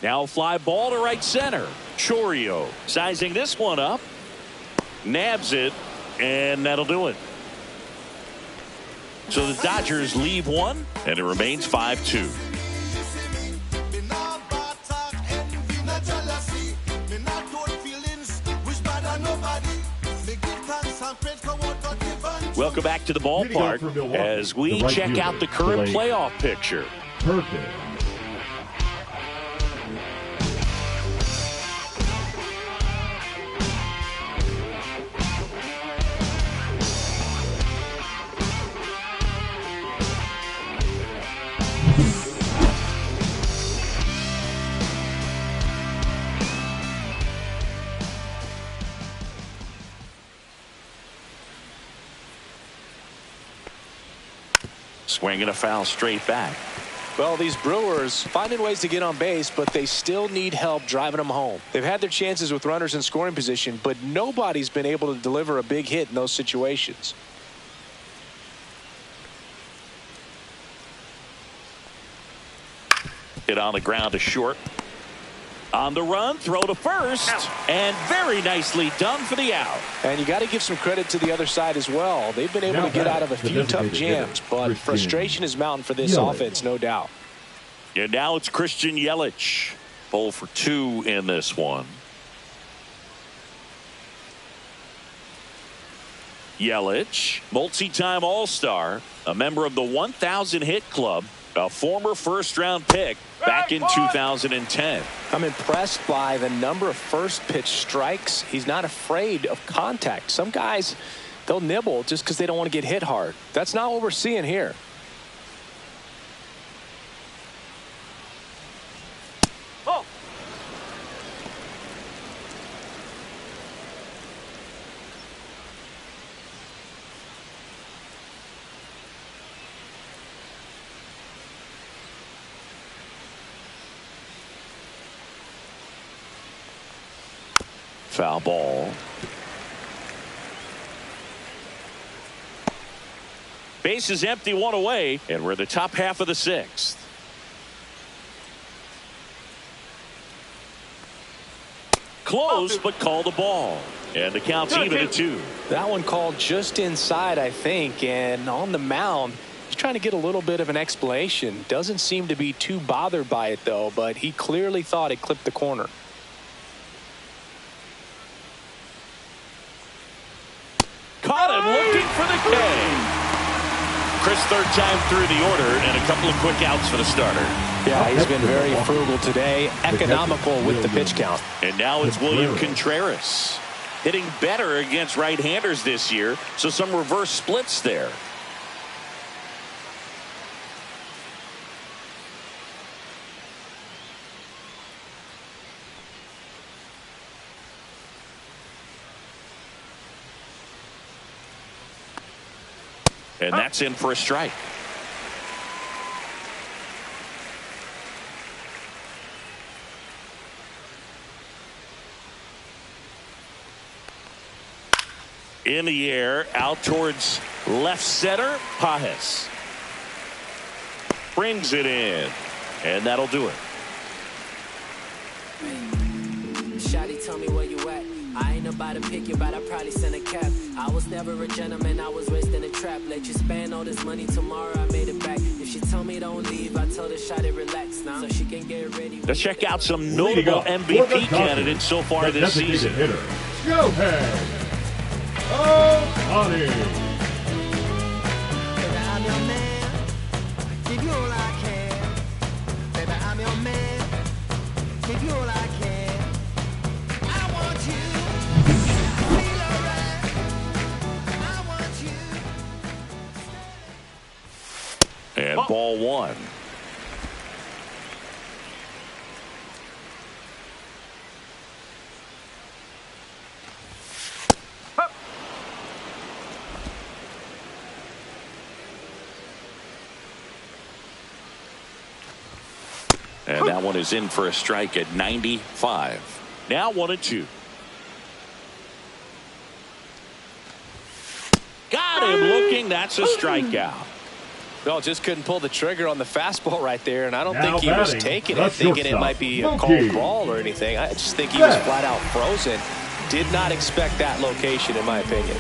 Now a fly ball to right center. Chourio sizing this one up. Nabs it, and that'll do it. So the Dodgers leave one, and it remains 5-2. Welcome back to the ballpark as we check out the current playoff picture. Perfect. Swinging a foul straight back. Well, these Brewers finding ways to get on base, but they still need help driving them home. They've had their chances with runners in scoring position, but nobody's been able to deliver a big hit in those situations. Hit on the ground to short. On the run, throw to first, and very nicely done for the out. And you got to give some credit to the other side as well. They've been able to get out of a few tough jams, but frustration is mounting for this offense, no doubt. And now it's Christian Yelich. 0 for 2 in this one. Yelich, multi-time All-Star, a member of the 1,000 hit club, a former first-round pick back in 2010. I'm impressed by the number of first pitch strikes. He's not afraid of contact. Some guys, they'll nibble just because they don't want to get hit hard. That's not what we're seeing here. Oh. Foul ball. Base is empty, one away, and we're in the top half of the 6th. Close, but called a ball. And the count's even at 2. That one called just inside, I think, and on the mound, he's trying to get a little bit of an explanation. Doesn't seem to be too bothered by it, though, but he clearly thought it clipped the corner. Caught him looking for the K. Chris, third time through the order, and a couple of quick outs for the starter. Yeah, he's been very frugal today, economical with the pitch count. And now it's William Contreras. Hitting better against right-handers this year, so some reverse splits there. And that's in for a strike. In the air, out towards left center. Pajes brings it in, and that'll do it. Shawty, tell me where you at. I ain't about to pick you, but I probably send a cap. I was never a gentleman, I was raised in a trap. Let you spend all this money tomorrow, I made it back. If she tell me don't leave, I told her shawty relax now, so she can get ready. Let's check out some notable MVP candidates so far this season. Hitter, Shohei Ohtani. Baby, I'm your man. Give you all I can. Baby, I'm your man. Give you all I can. I want you. Feel alright. I want you. And ball one. And that one is in for a strike at 95. Now 1-2. Got him looking. That's a strikeout. Well, just couldn't pull the trigger on the fastball right there, and I don't think he batting, was taking it thinking it might be a Mookie. cold ball or anything. I just think he was flat out frozen. Did not expect that location, in my opinion.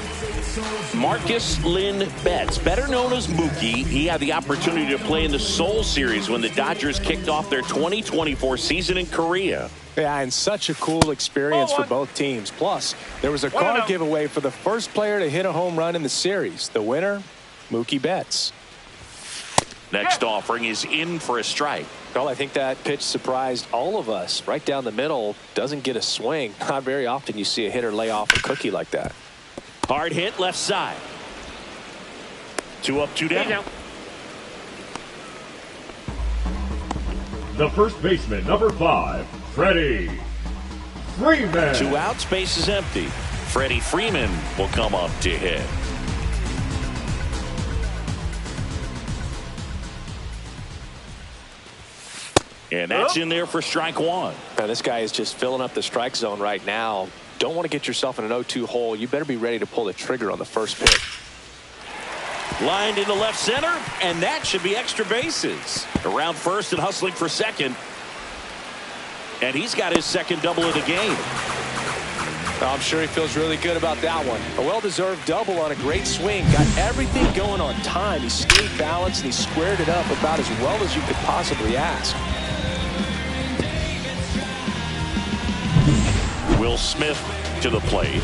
Marcus Lynn Betts, better known as Mookie, he had the opportunity to play in the Seoul Series when the Dodgers kicked off their 2024 season in Korea. Yeah, and such a cool experience for both teams. Plus, there was a card giveaway for the first player to hit a home run in the series. The winner, Mookie Betts. Next offering is in for a strike. Well, I think that pitch surprised all of us. Right down the middle, doesn't get a swing. Not very often you see a hitter lay off a cookie like that. Hard hit left side. 2 up, 2 down. The first baseman, number 5, Freddie Freeman. 2 outs, base is empty. Freddie Freeman will come up to hit. And that's in there for strike one. Now, this guy is just filling up the strike zone right now. Don't want to get yourself in an 0-2 hole. You better be ready to pull the trigger on the first pitch. Lined into left center, and that should be extra bases. Around first and hustling for second. And he's got his second double of the game. I'm sure he feels really good about that one. A well-deserved double on a great swing. Got everything going on time. He stayed balanced, and he squared it up about as well as you could possibly ask. Will Smith to the plate.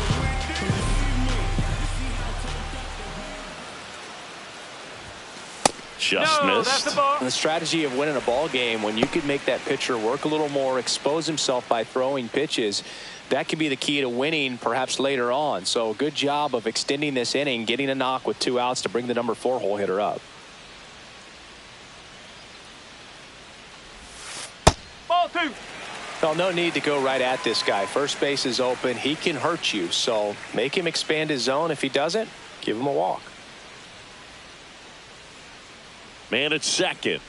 Just missed. The strategy of winning a ball game, when you can make that pitcher work a little more, expose himself by throwing pitches, that could be the key to winning perhaps later on. So good job of extending this inning, getting a knock with 2 outs to bring the number 4 hole hitter up. Ball 2. Well, no need to go right at this guy. First base is open. He can hurt you. So make him expand his zone. If he doesn't, give him a walk. Man at second.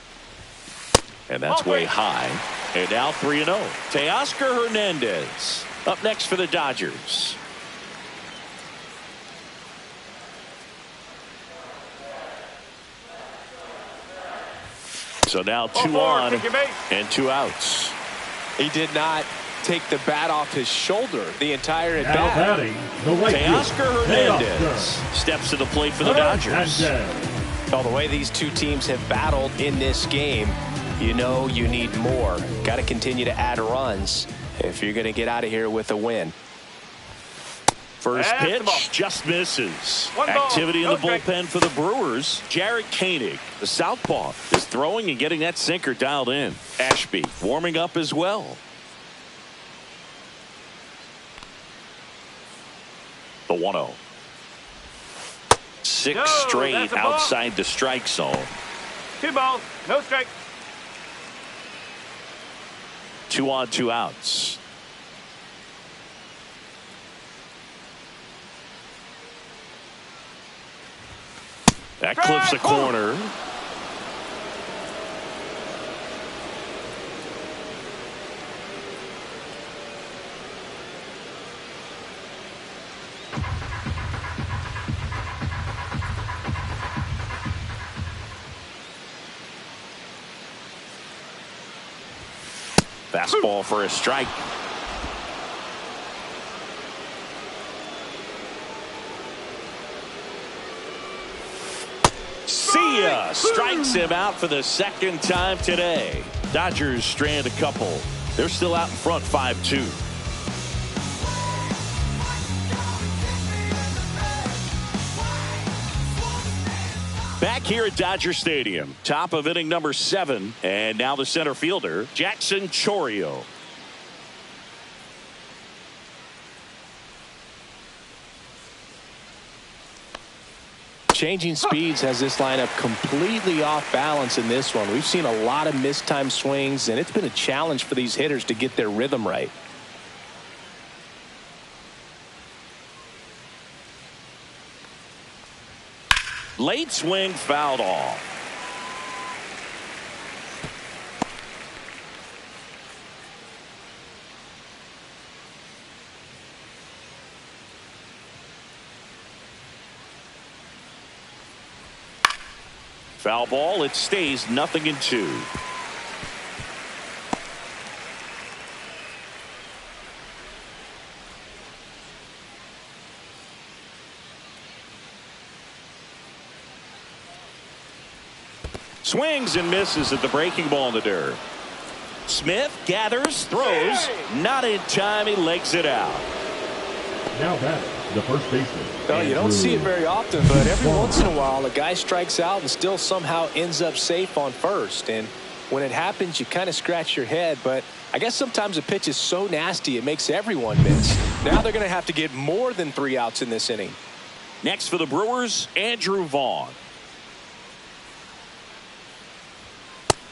And that's way high. And now 3-0. Teoscar Hernandez up next for the Dodgers. So now 2 on and 2 outs. He did not take the bat off his shoulder the entire at bat. Batting, the right Teoscar Hernandez steps to the plate for the Dodgers. Well, the way these two teams have battled in this game, you know you need more. Got to continue to add runs if you're going to get out of here with a win. First pitch just misses. Activity in the bullpen for the Brewers. Jarred Koenig, the southpaw, is throwing and getting that sinker dialed in. Ashby warming up as well. The 1-0. 6 straight outside the strike zone. 2 balls, no strike. 2 on, 2 outs. That clips a corner. Fastball for a strike. See ya! Strikes him out for the second time today. Dodgers strand a couple. They're still out in front 5-2. Back here at Dodger Stadium, top of inning number 7, and now the center fielder, Jackson Chourio. Changing speeds has this lineup completely off balance in this one. We've seen a lot of mistimed swings, and it's been a challenge for these hitters to get their rhythm right. Late swing fouled off. Foul ball. It stays 0-2. Swings and misses at the breaking ball in the dirt. Smith gathers, throws, not in time. He legs it out. Now back, the first baseman. Well, you don't see it very often, but every once in a while a guy strikes out and still somehow ends up safe on first. And when it happens, you kind of scratch your head. But I guess sometimes a pitch is so nasty it makes everyone miss. Now they're going to have to get more than 3 outs in this inning. Next for the Brewers, Andrew Vaughn.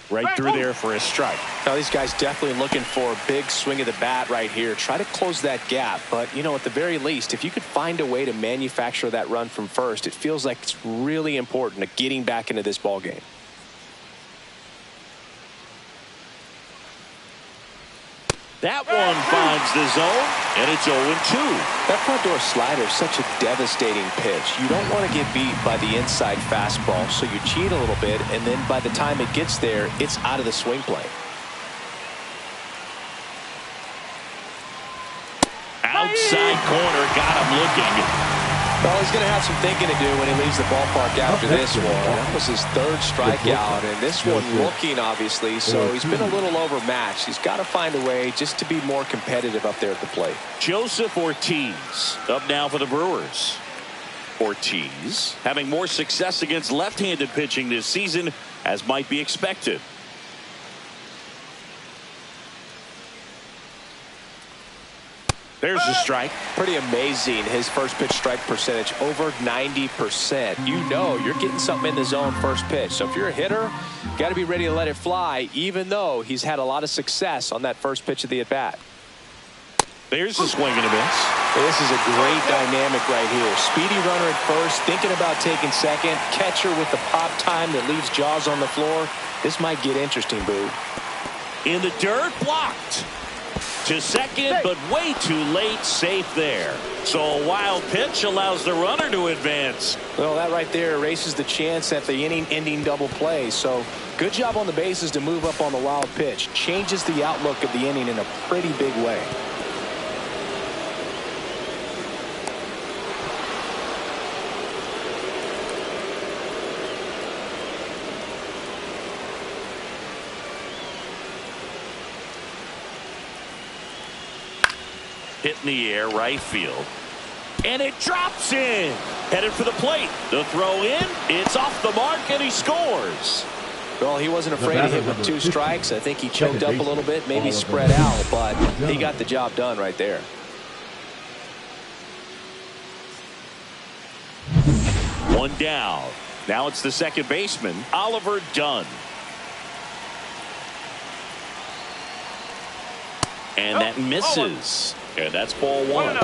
Right through there for a strike. Now these guys definitely looking for a big swing of the bat right here. Try to close that gap. But, you know, at the very least, if you could find a way to manufacture that run from first, it feels like it's really important to getting back into this ball game. That one finds the zone, and it's 0-2. That front door slider is such a devastating pitch. You don't want to get beat by the inside fastball, so you cheat a little bit, and then by the time it gets there, it's out of the swing plane. Outside corner, got him looking. Well, he's going to have some thinking to do when he leaves the ballpark after this one. That was his 3rd strikeout, and this one looking, obviously, so he's been a little overmatched. He's got to find a way just to be more competitive up there at the plate. Joseph Ortiz up now for the Brewers. Ortiz having more success against left-handed pitching this season, as might be expected. There's a strike. Pretty amazing, his first pitch strike percentage, over 90%. You know you're getting something in the zone first pitch. So if you're a hitter, you got to be ready to let it fly, even though he's had a lot of success on that first pitch of the at-bat. There's a swing and a miss. This is a great dynamic right here. Speedy runner at first, thinking about taking second. Catcher with the pop time that leaves Jaws on the floor. This might get interesting, Boo. In the dirt, blocked. To second, but way too late, safe there. So a wild pitch allows the runner to advance. Well, that right there erases the chance at the inning-ending double play. So good job on the bases to move up on the wild pitch. Changes the outlook of the inning in a pretty big way. Hit in the air, right field. And it drops in. Headed for the plate. The throw in. It's off the mark, and he scores. Well, he wasn't afraid to hit with 2 strikes. I think he choked up a little bit, maybe spread out, but he got the job done right there. One down. Now it's the second baseman, Oliver Dunn. And that misses. And that's ball 1.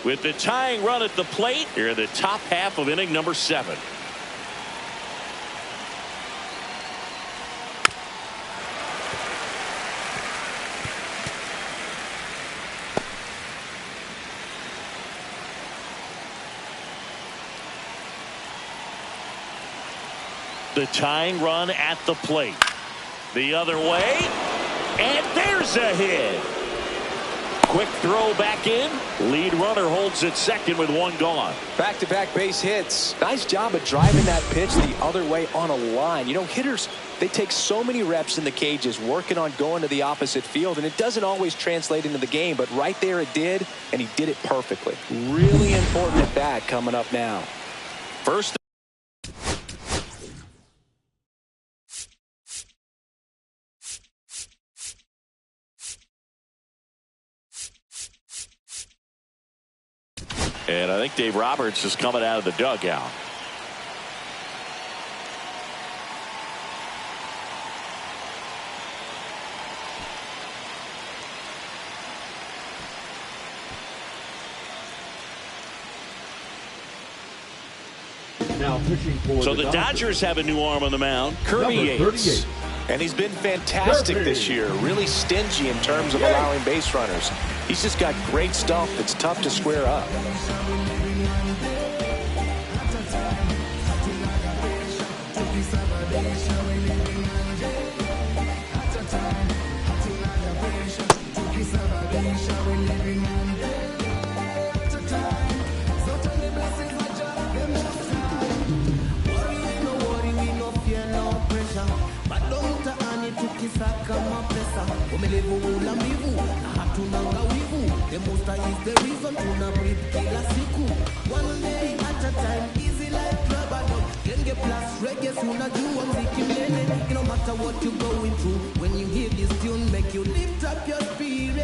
With the tying run at the plate, here in the top half of inning number 7. The tying run at the plate. The other way. And there's a hit. Quick throw back in. Lead runner holds at second with one gone. Back-to-back base hits. Nice job of driving that pitch the other way on a line. You know, hitters, they take so many reps in the cages working on going to the opposite field, and it doesn't always translate into the game, but right there it did, and he did it perfectly. Really important at bat coming up now. First. And I think Dave Roberts is coming out of the dugout. Now pitching for so the Dodgers have a new arm on the mound, Kirby Yates. And he's been fantastic this year. Really stingy in terms of allowing base runners. He's just got great stuff that's tough to square up. What you're going through when you hear this tune, make you lift up your spirit.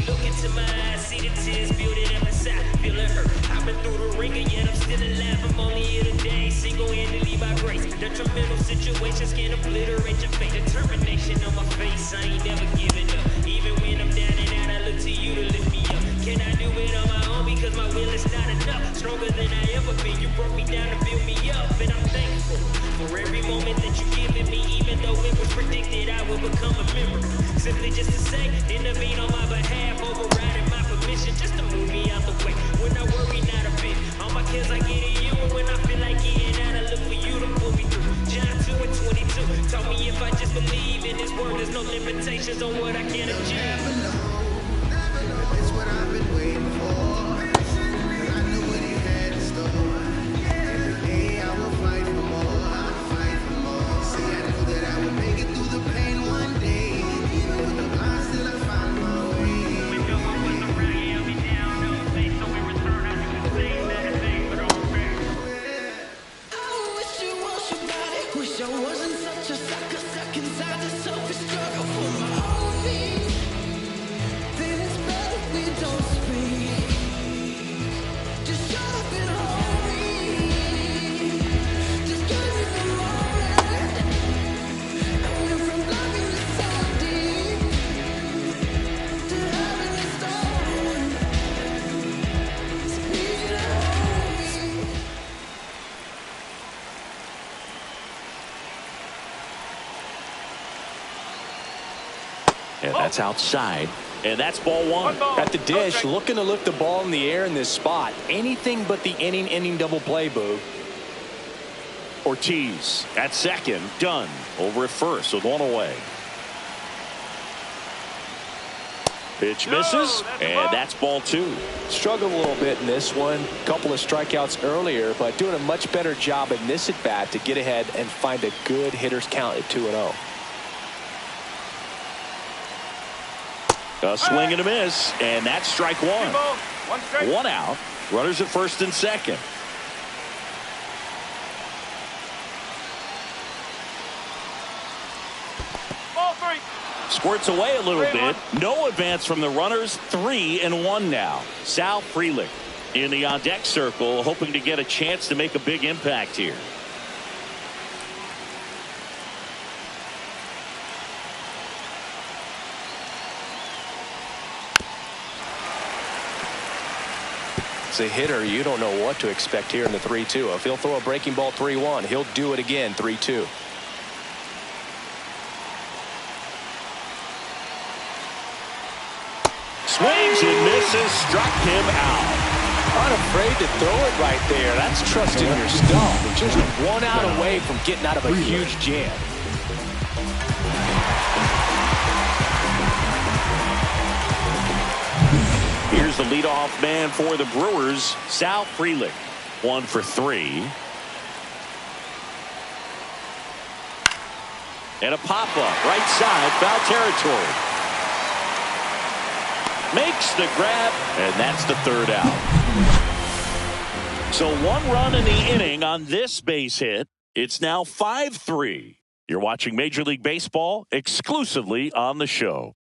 Look into my eyes, see the tears building up inside, feel it hurt. I've been through the ringer, yet I'm still alive. I'm only here today, single-handedly by grace. Detrimental situations can obliterate your fate. Determination on my face, I ain't never giving up. Even when I'm down and out, I look to you to lift me up. Can I do it on my own? Because my will is not enough. Stronger than I ever been. You broke me down to build me up. And I'm thankful for every moment that you given me. Even though it was predicted I will become a memory. Simply just to say, intervene on my behalf. Overriding my permission just to move me out the way. When I worry not a bit. All my cares I get in you. And when I feel like getting out, I look for you to pull me through. John 2:22 taught me if I just believe in his word, there's no limitations on what I can achieve. And that's outside. And that's ball one. At the dish, looking to lift the ball in the air in this spot. Anything but the inning double play, Boo. Ortiz at second, done. Over at first with one away. Pitch misses, and that's ball two. Struggled a little bit in this one. Couple of strikeouts earlier, but doing a much better job in this at bat to get ahead and find a good hitter's count at 2-0. A swing and a miss, and that's strike one. One out. Runners at first and second. Ball three. Squirts away a little bit. No advance from the runners. 3-1 now. Sal Frelick in the on-deck circle, hoping to get a chance to make a big impact here. As a hitter, you don't know what to expect here in the 3-2. If he'll throw a breaking ball 3-1, he'll do it again 3-2. Swings and misses. Struck him out. Unafraid to throw it right there. That's trusting your stuff. Just one out away from getting out of a huge jam. Here's the leadoff man for the Brewers, Sal Frelick. 1 for 3. And a pop-up, right side, foul territory. Makes the grab, and that's the 3rd out. So 1 run in the inning on this base hit. It's now 5-3. You're watching Major League Baseball exclusively on the show.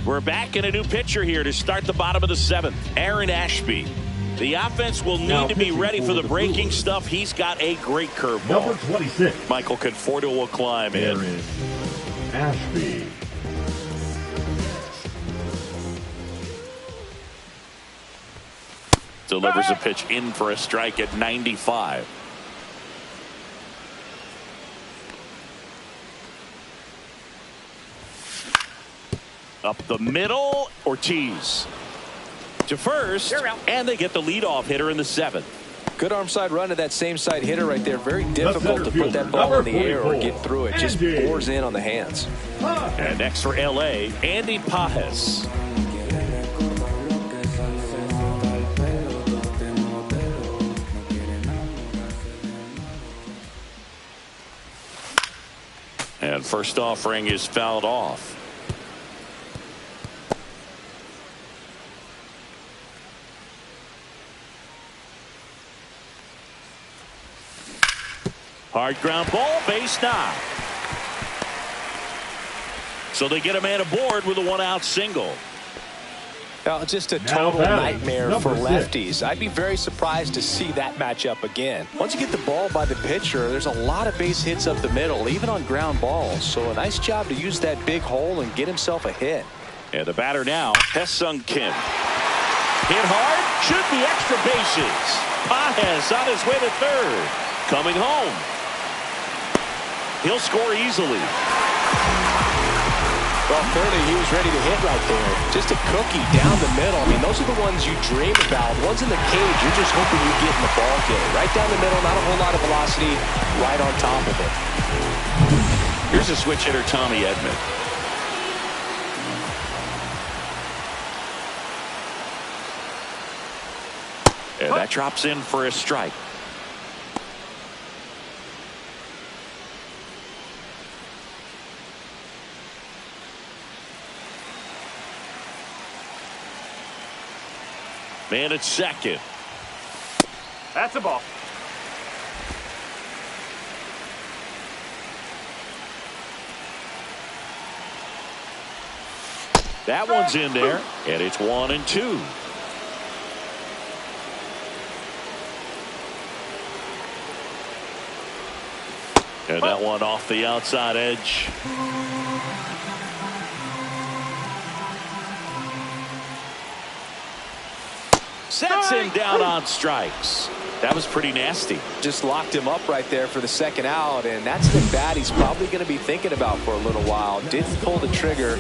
We're back in a new pitcher here to start the bottom of the 7th. Aaron Ashby. The offense will need to be ready for the breaking stuff. He's got a great curveball. Number 26. Michael Conforto will climb in. Aaron Ashby. Delivers a pitch in for a strike at 95. Up the middle, Ortiz to first, and they get the leadoff hitter in the 7th. Good arm side run to that same side hitter right there. Very difficult to put that ball in the air or get through it. Just bores in on the hands. And next for L.A., Andy Pajes. And first offering is fouled off. Hard ground ball, base knock. So they get a man aboard with a 1-out single. Now, just a total nightmare for lefties. I'd be very surprised to see that matchup again. Once you get the ball by the pitcher, there's a lot of base hits up the middle, even on ground balls. So a nice job to use that big hole and get himself a hit. And the batter now, Hesung Kim. Hit hard, should be extra bases. Pajes on his way to 3rd. Coming home. He'll score easily. Well, clearly he was ready to hit right there. Just a cookie down the middle. I mean, those are the ones you dream about. Ones in the cage, you're just hoping you get in the ball game. Right down the middle, not a whole lot of velocity, right on top of it. Here's a switch hitter, Tommy Edman. And that drops in for a strike. Man at second. That's a ball. That one's in there, and it's 1-2. And that one off the outside edge. Sets him down on strikes. That was pretty nasty. Just locked him up right there for the 2nd out, and that's the bat he's probably going to be thinking about for a little while. Didn't pull the trigger.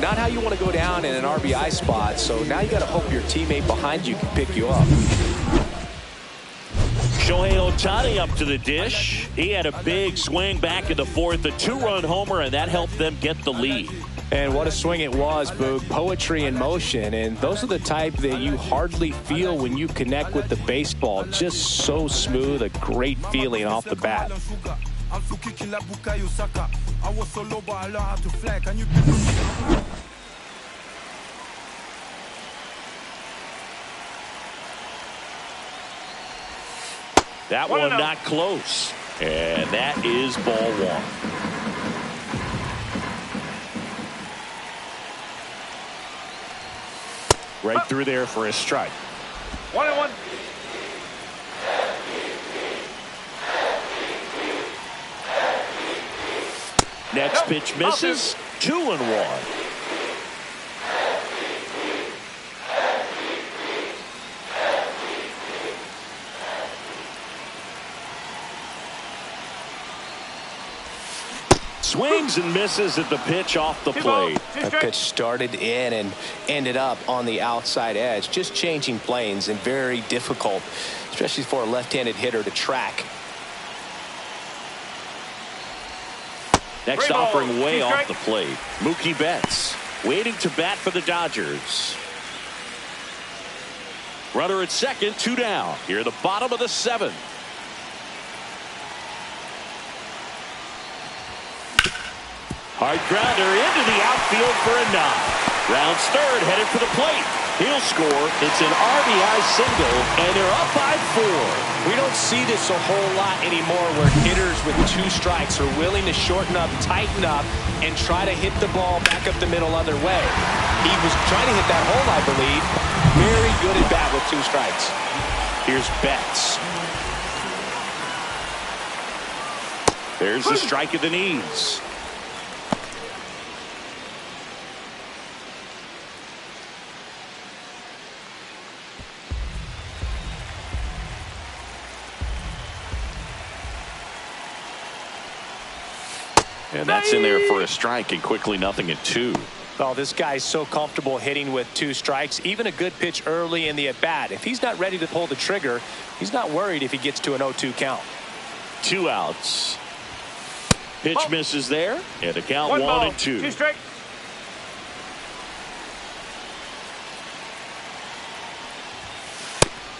Not how you want to go down in an RBI spot, so now you got to hope your teammate behind you can pick you up. Shohei Ohtani up to the dish. He had a big swing back in the 4th, a 2-run homer, and that helped them get the lead. And what a swing it was, Boog. Poetry in motion. And those are the type that you hardly feel when you connect with the baseball. Just so smooth, a great feeling off the bat. That one not close. And that is ball 1. Right through there for a strike. 1-1. Next pitch misses. 2-1. Swings and misses at the pitch off the plate. A pitch started in and ended up on the outside edge. Just changing planes and very difficult, especially for a left-handed hitter to track. Next offering way off the plate. Mookie Betts waiting to bat for the Dodgers. Runner at second, 2 down. Here at the bottom of the 7th. Hard grounder into the outfield for a knock. Rounds third, headed for the plate. He'll score. It's an RBI single, and they're up by 4. We don't see this a whole lot anymore where hitters with 2 strikes are willing to shorten up, tighten up, and try to hit the ball back up the middle other way. He was trying to hit that hole, I believe. Very good at bat with 2 strikes. Here's Betts. There's the strike at the knees. And that's in there for a strike, and quickly nothing at 2. Oh, this guy's so comfortable hitting with 2 strikes. Even a good pitch early in the at-bat. If he's not ready to pull the trigger, he's not worried if he gets to an 0-2 count. 2 outs. Pitch misses there, and a count 1 and 2. 2 strike.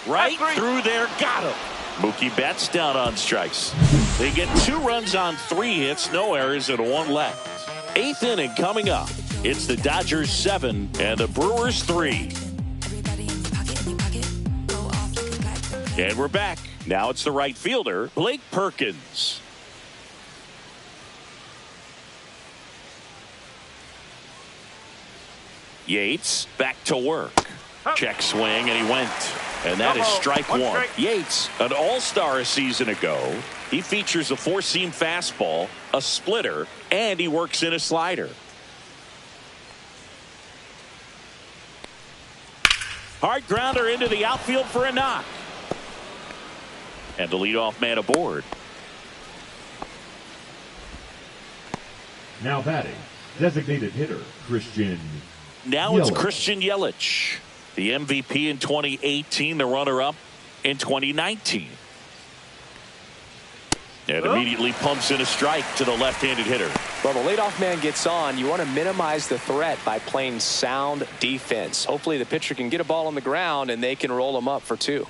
Right through there, got him. Mookie Betts down on strikes. They get 2 runs on 3 hits, no errors, and 1 left. 8th inning coming up. It's the Dodgers 7 and the Brewers 3. And we're back. Now it's the right fielder, Blake Perkins. Yates back to work. Check swing, and he went. And that is strike 1. Yates, an all-star a season ago. He features a 4-seam fastball, a splitter, and he works in a slider. Hard grounder into the outfield for a knock. And the leadoff man aboard. Now batting, designated hitter, Christian Now Yelich. it's Christian Yelich, the MVP in 2018, the runner-up in 2019. And immediately pumps in a strike to the left-handed hitter. Well, the leadoff man gets on. You want to minimize the threat by playing sound defense. Hopefully the pitcher can get a ball on the ground and they can roll him up for 2.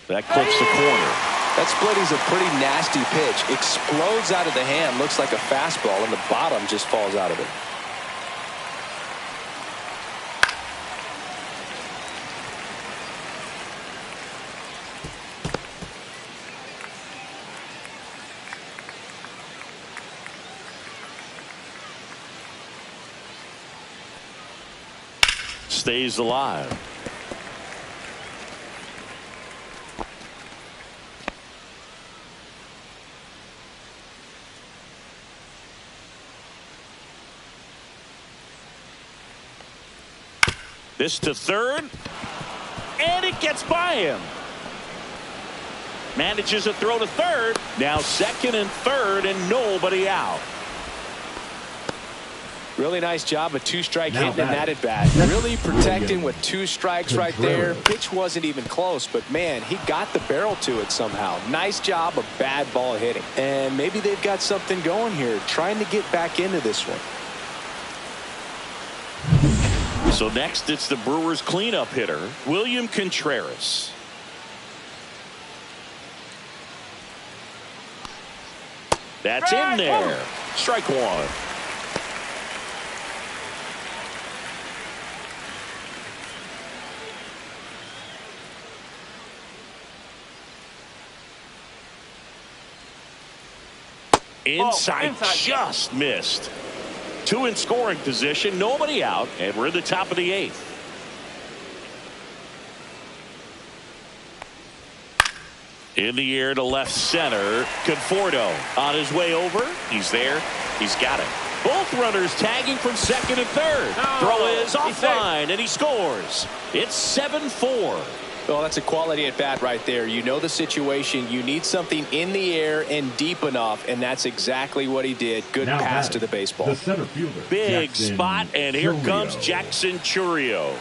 That clips the corner. That split is a pretty nasty pitch. Explodes out of the hand. Looks like a fastball, and the bottom just falls out of it. Stays alive. This to third, and it gets by him. Manages a throw to third. Now second and third, and nobody out. Really nice job of 2-strike hitting in that at bat. Really protecting with 2 strikes right there. Pitch wasn't even close, but man, he got the barrel to it somehow. Nice job of bad ball hitting. And maybe they've got something going here, trying to get back into this one. So next, it's the Brewers cleanup hitter, William Contreras. That's in there. Strike 1. Inside, just missed. 2 in scoring position, nobody out, and we're in the top of the 8th. In the air to left center, Conforto on his way over. He's there. He's got it. Both runners tagging from second and third. Throw is offline, and he scores. It's 7-4. Well, that's a quality at bat right there. You know the situation. You need something in the air and deep enough, and that's exactly what he did. Good now pass to the baseball. The center fielder, Big Jackson spot, and here Chourio. comes Jackson Chourio.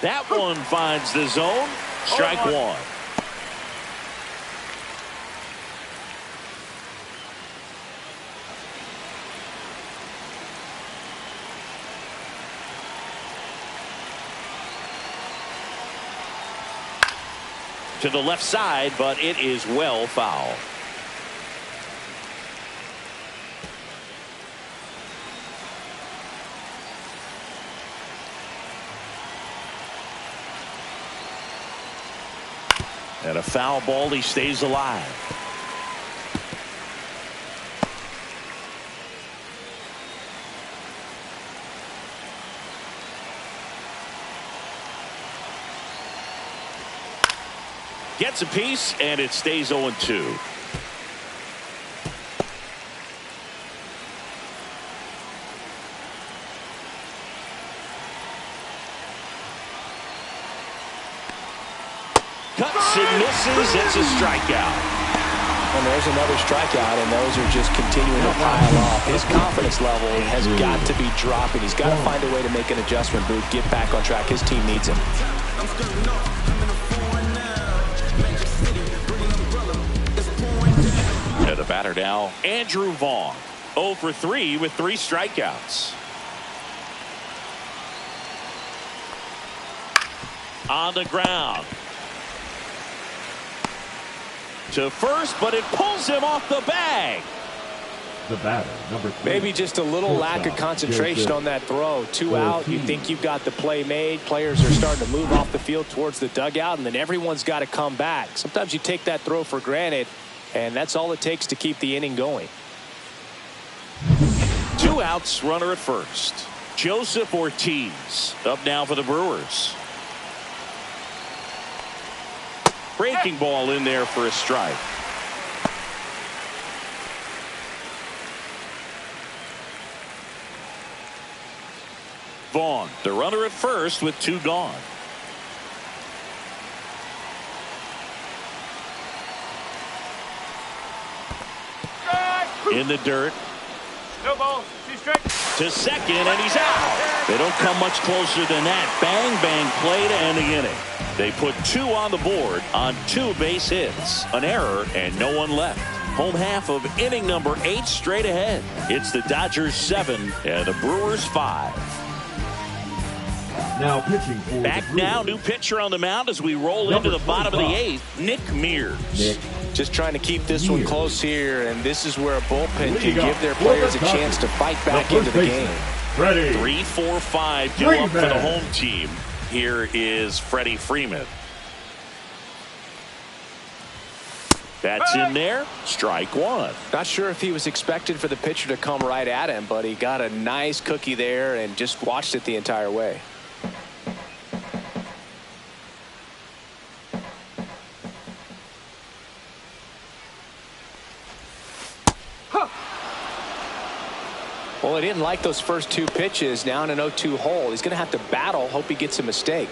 That one finds the zone. Strike one. To the left side, but it is well foul. And a foul ball, he stays alive. Gets a piece, and it stays 0-2. Cuts and misses. It's a strikeout. And there's another strikeout, and those are just continuing to pile off. His confidence level has got to be dropping. He's got to find a way to make an adjustment, Boot, get back on track. His team needs him. And the batter now, Andrew Vaughn. 0 for 3 with 3 strikeouts. On the ground. To first, but it pulls him off the bag. The batter, number 3. Maybe just a little lack of concentration on that throw. 2 out, you think you've got the play made. Players are starting to move off the field towards the dugout, and then everyone's got to come back. Sometimes you take that throw for granted, and that's all it takes to keep the inning going. 2 outs, runner at first. Joseph Ortiz up now for the Brewers. Breaking ball in there for a strike. Vaughn, the runner at first with 2 gone. In the dirt. No ball. 2 strikes. To second, and he's out. They don't come much closer than that. Bang, bang play to end the inning. They put 2 on the board on 2 base hits, an error, and no one left. Home half of inning number 8 straight ahead. It's the Dodgers 7 and the Brewers 5. Now pitching for Back now, new pitcher on the mound as we roll into the bottom of the 8th, Nick Mears. Just trying to keep this one close here, and this is where a bullpen can give their players a chance to fight back into the game. 3, 4, 5 go up for the home team. Here is Freddie Freeman. That's in there. Strike 1. Not sure if he was expected for the pitcher to come right at him, but he got a nice cookie there and just watched it the entire way. Well, he didn't like those first 2 pitches. Now in an 0-2 hole. He's going to have to battle. Hope he gets a mistake.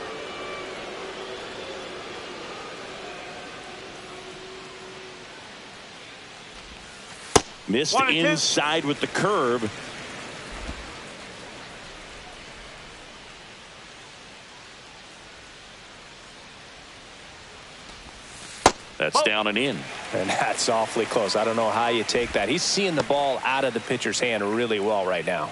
Missed inside with the curve. That's down and in. And that's awfully close. I don't know how you take that. He's seeing the ball out of the pitcher's hand really well right now.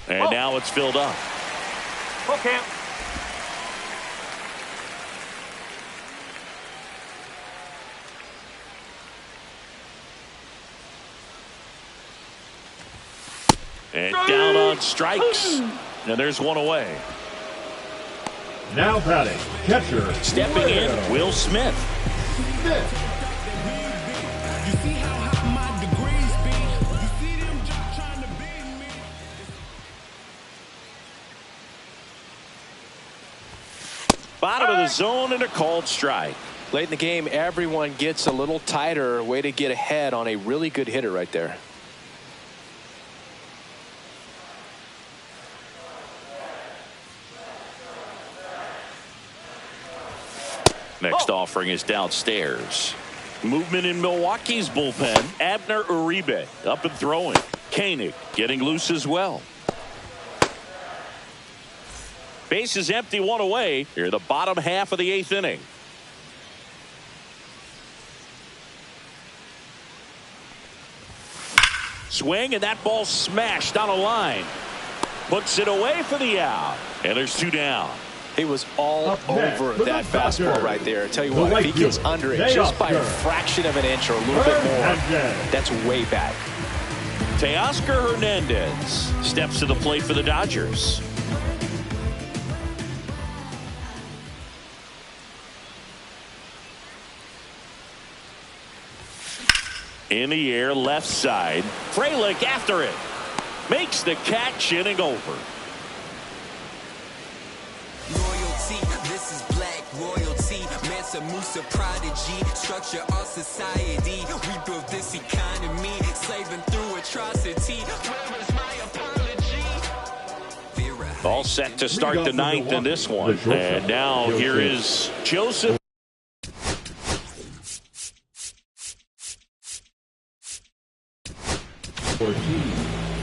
And now it's filled up. Full count. And down on strikes. And there's one away. Now batting, catcher. Stepping in, Will Smith. Bottom of the zone and a called strike. Late in the game, everyone gets a little tighter. Way to get ahead on a really good hitter right there. Next offering is downstairs. Movement in Milwaukee's bullpen. Abner Uribe up and throwing. Koenig getting loose as well. Base is empty, one away. Here the bottom half of the 8th inning. Swing, and that ball smashed on a line. Puts it away for the out. And there's 2 down. He was all over that fastball right there. I tell you what, if he gets under it just by a fraction of an inch or a little bit more, that's way back. Teoscar Hernandez steps to the plate for the Dodgers. In the air, left side. Frelick after it. Makes the catch, inning over. Royalty, this is black royalty. Mansa Musa prodigy. Structure our society. We built this economy. Slaving through atrocity. Where is my apology? All set to start the 9th in this one. And now here is Joseph.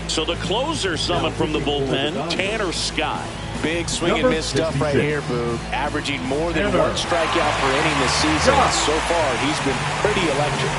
So the closer summoned from the bullpen, Tanner Scott. Big swing and miss stuff right here, Boog. Averaging more than 1 strikeout per inning this season. So far, he's been pretty electric.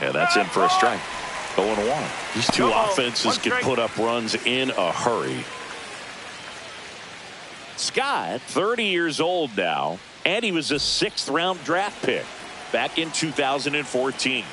Yeah, that's in for a strike. 0-1. These two offenses can put up runs in a hurry. Scott, 30 years old now, and he was a 6th-round draft pick back in 2014.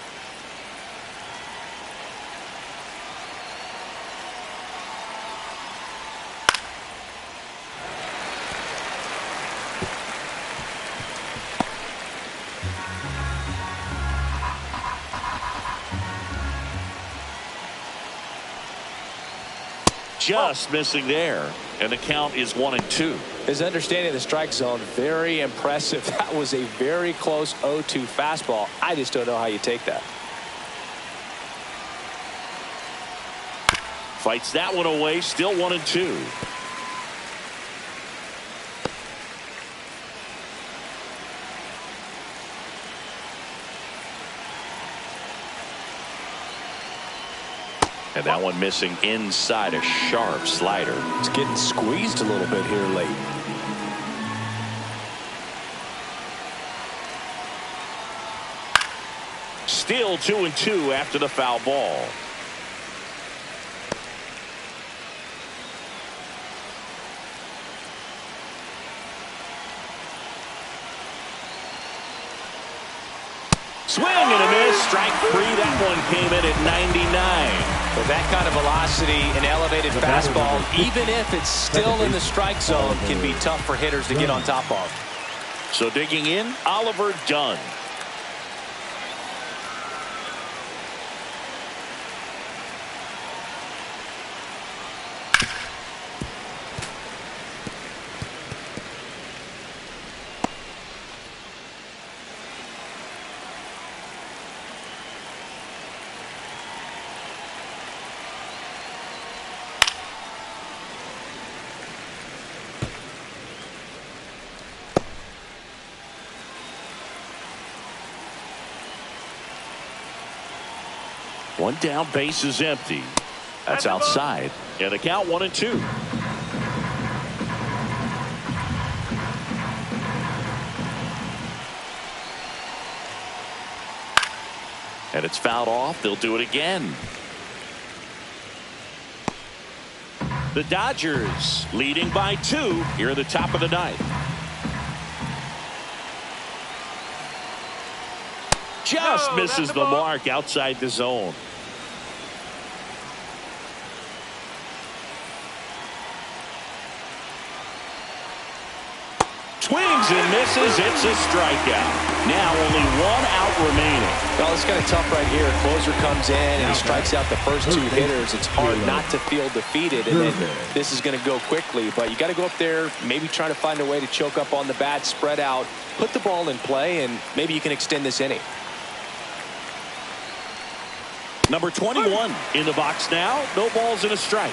Just missing there, and the count is 1-2. His understanding of the strike zone, very impressive. That was a very close 0-2 fastball. I just don't know how you take that. Fights that one away, still 1-2. And that one missing inside, a sharp slider. It's getting squeezed a little bit here late. Still 2-2 after the foul ball. Swing and a miss. Strike three. That one came in at 99. With that kind of velocity, an elevated fastball, even if it's still in the strike zone, can be tough for hitters to get on top of. So digging in, Oliver Dunn. One down, base is empty. That's outside. And the count 1-2. And it's fouled off. They'll do it again. The Dodgers leading by 2 here at the top of the ninth. Just misses the mark outside the zone. Swings and misses. It's a strikeout. Now only 1 out remaining. Well, it's kind of tough right here. Closer comes in and he strikes out the first 2 hitters. It's hard not to feel defeated, and then this is going to go quickly. But you got to go up there, maybe try to find a way to choke up on the bat, spread out, put the ball in play, and maybe you can extend this inning. Number 21 in the box now. No balls and a strike.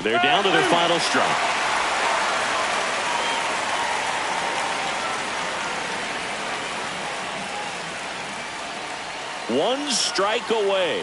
They're down to their final strike. One strike away.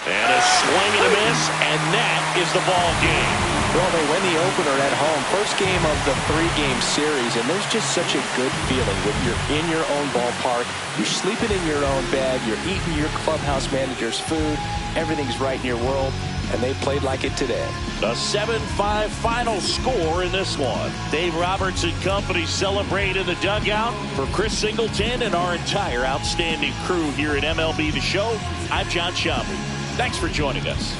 And a swing and a miss, and that is the ball game. Well, they win the opener at home. First game of the 3-game series, and there's just such a good feeling when you're in your own ballpark. You're sleeping in your own bed. You're eating your clubhouse manager's food. Everything's right in your world, and they played like it today. A 7-5 final score in this one. Dave Roberts and company celebrate in the dugout. For Chris Singleton and our entire outstanding crew here at MLB The Show, I'm John Shelby. Thanks for joining us.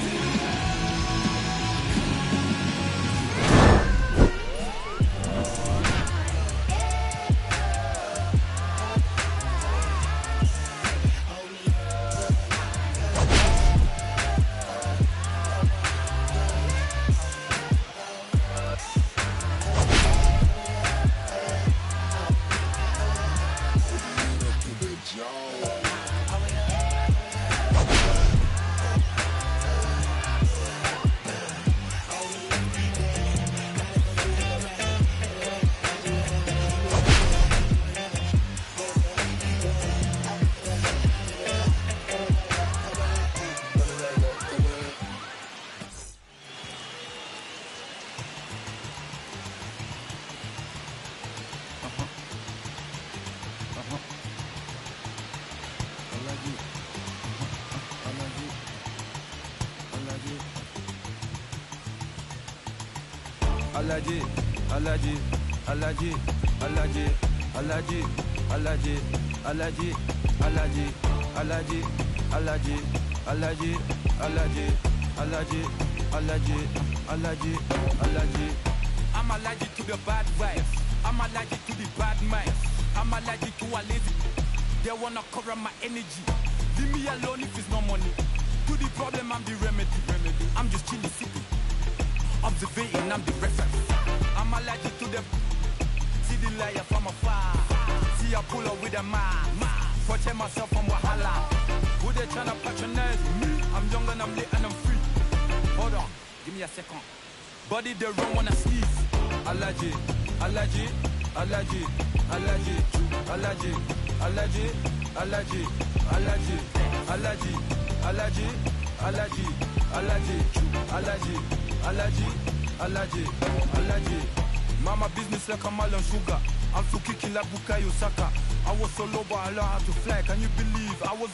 Alaji, Alaji, Alaji, Alaji, Alaji, Alaji, Alaji, Alaji, Alaji, Alaji, Alaji, Alaji, Alaji, Alaji, Alaji, Alaji. I'm allergic to the bad vibes. I'm allergic to the bad minds. I'm allergic to a lazy. They wanna cover my energy. Leave me alone if it's no money. To the problem, I'm the remedy. I'm just chilling city. Observating, I'm the reference. I'm allergic to them. See the liar from afar. See I pull up with a man. Protect myself from wahala. Who they tryna patronize me? I'm young and I'm lit and I'm free. Hold on, give me a second. Body they run when I sneeze. Allergy, allergy, allergy, allergy, allergy, allergy, allergy, allergy, allergy, allergy, allergy, allergy, allergy, allergy, allergy, allergy. Mama business like a melon sugar. I'm so kicking like Bukayo Saka. I was so low but I learned how to fly. Can you believe I was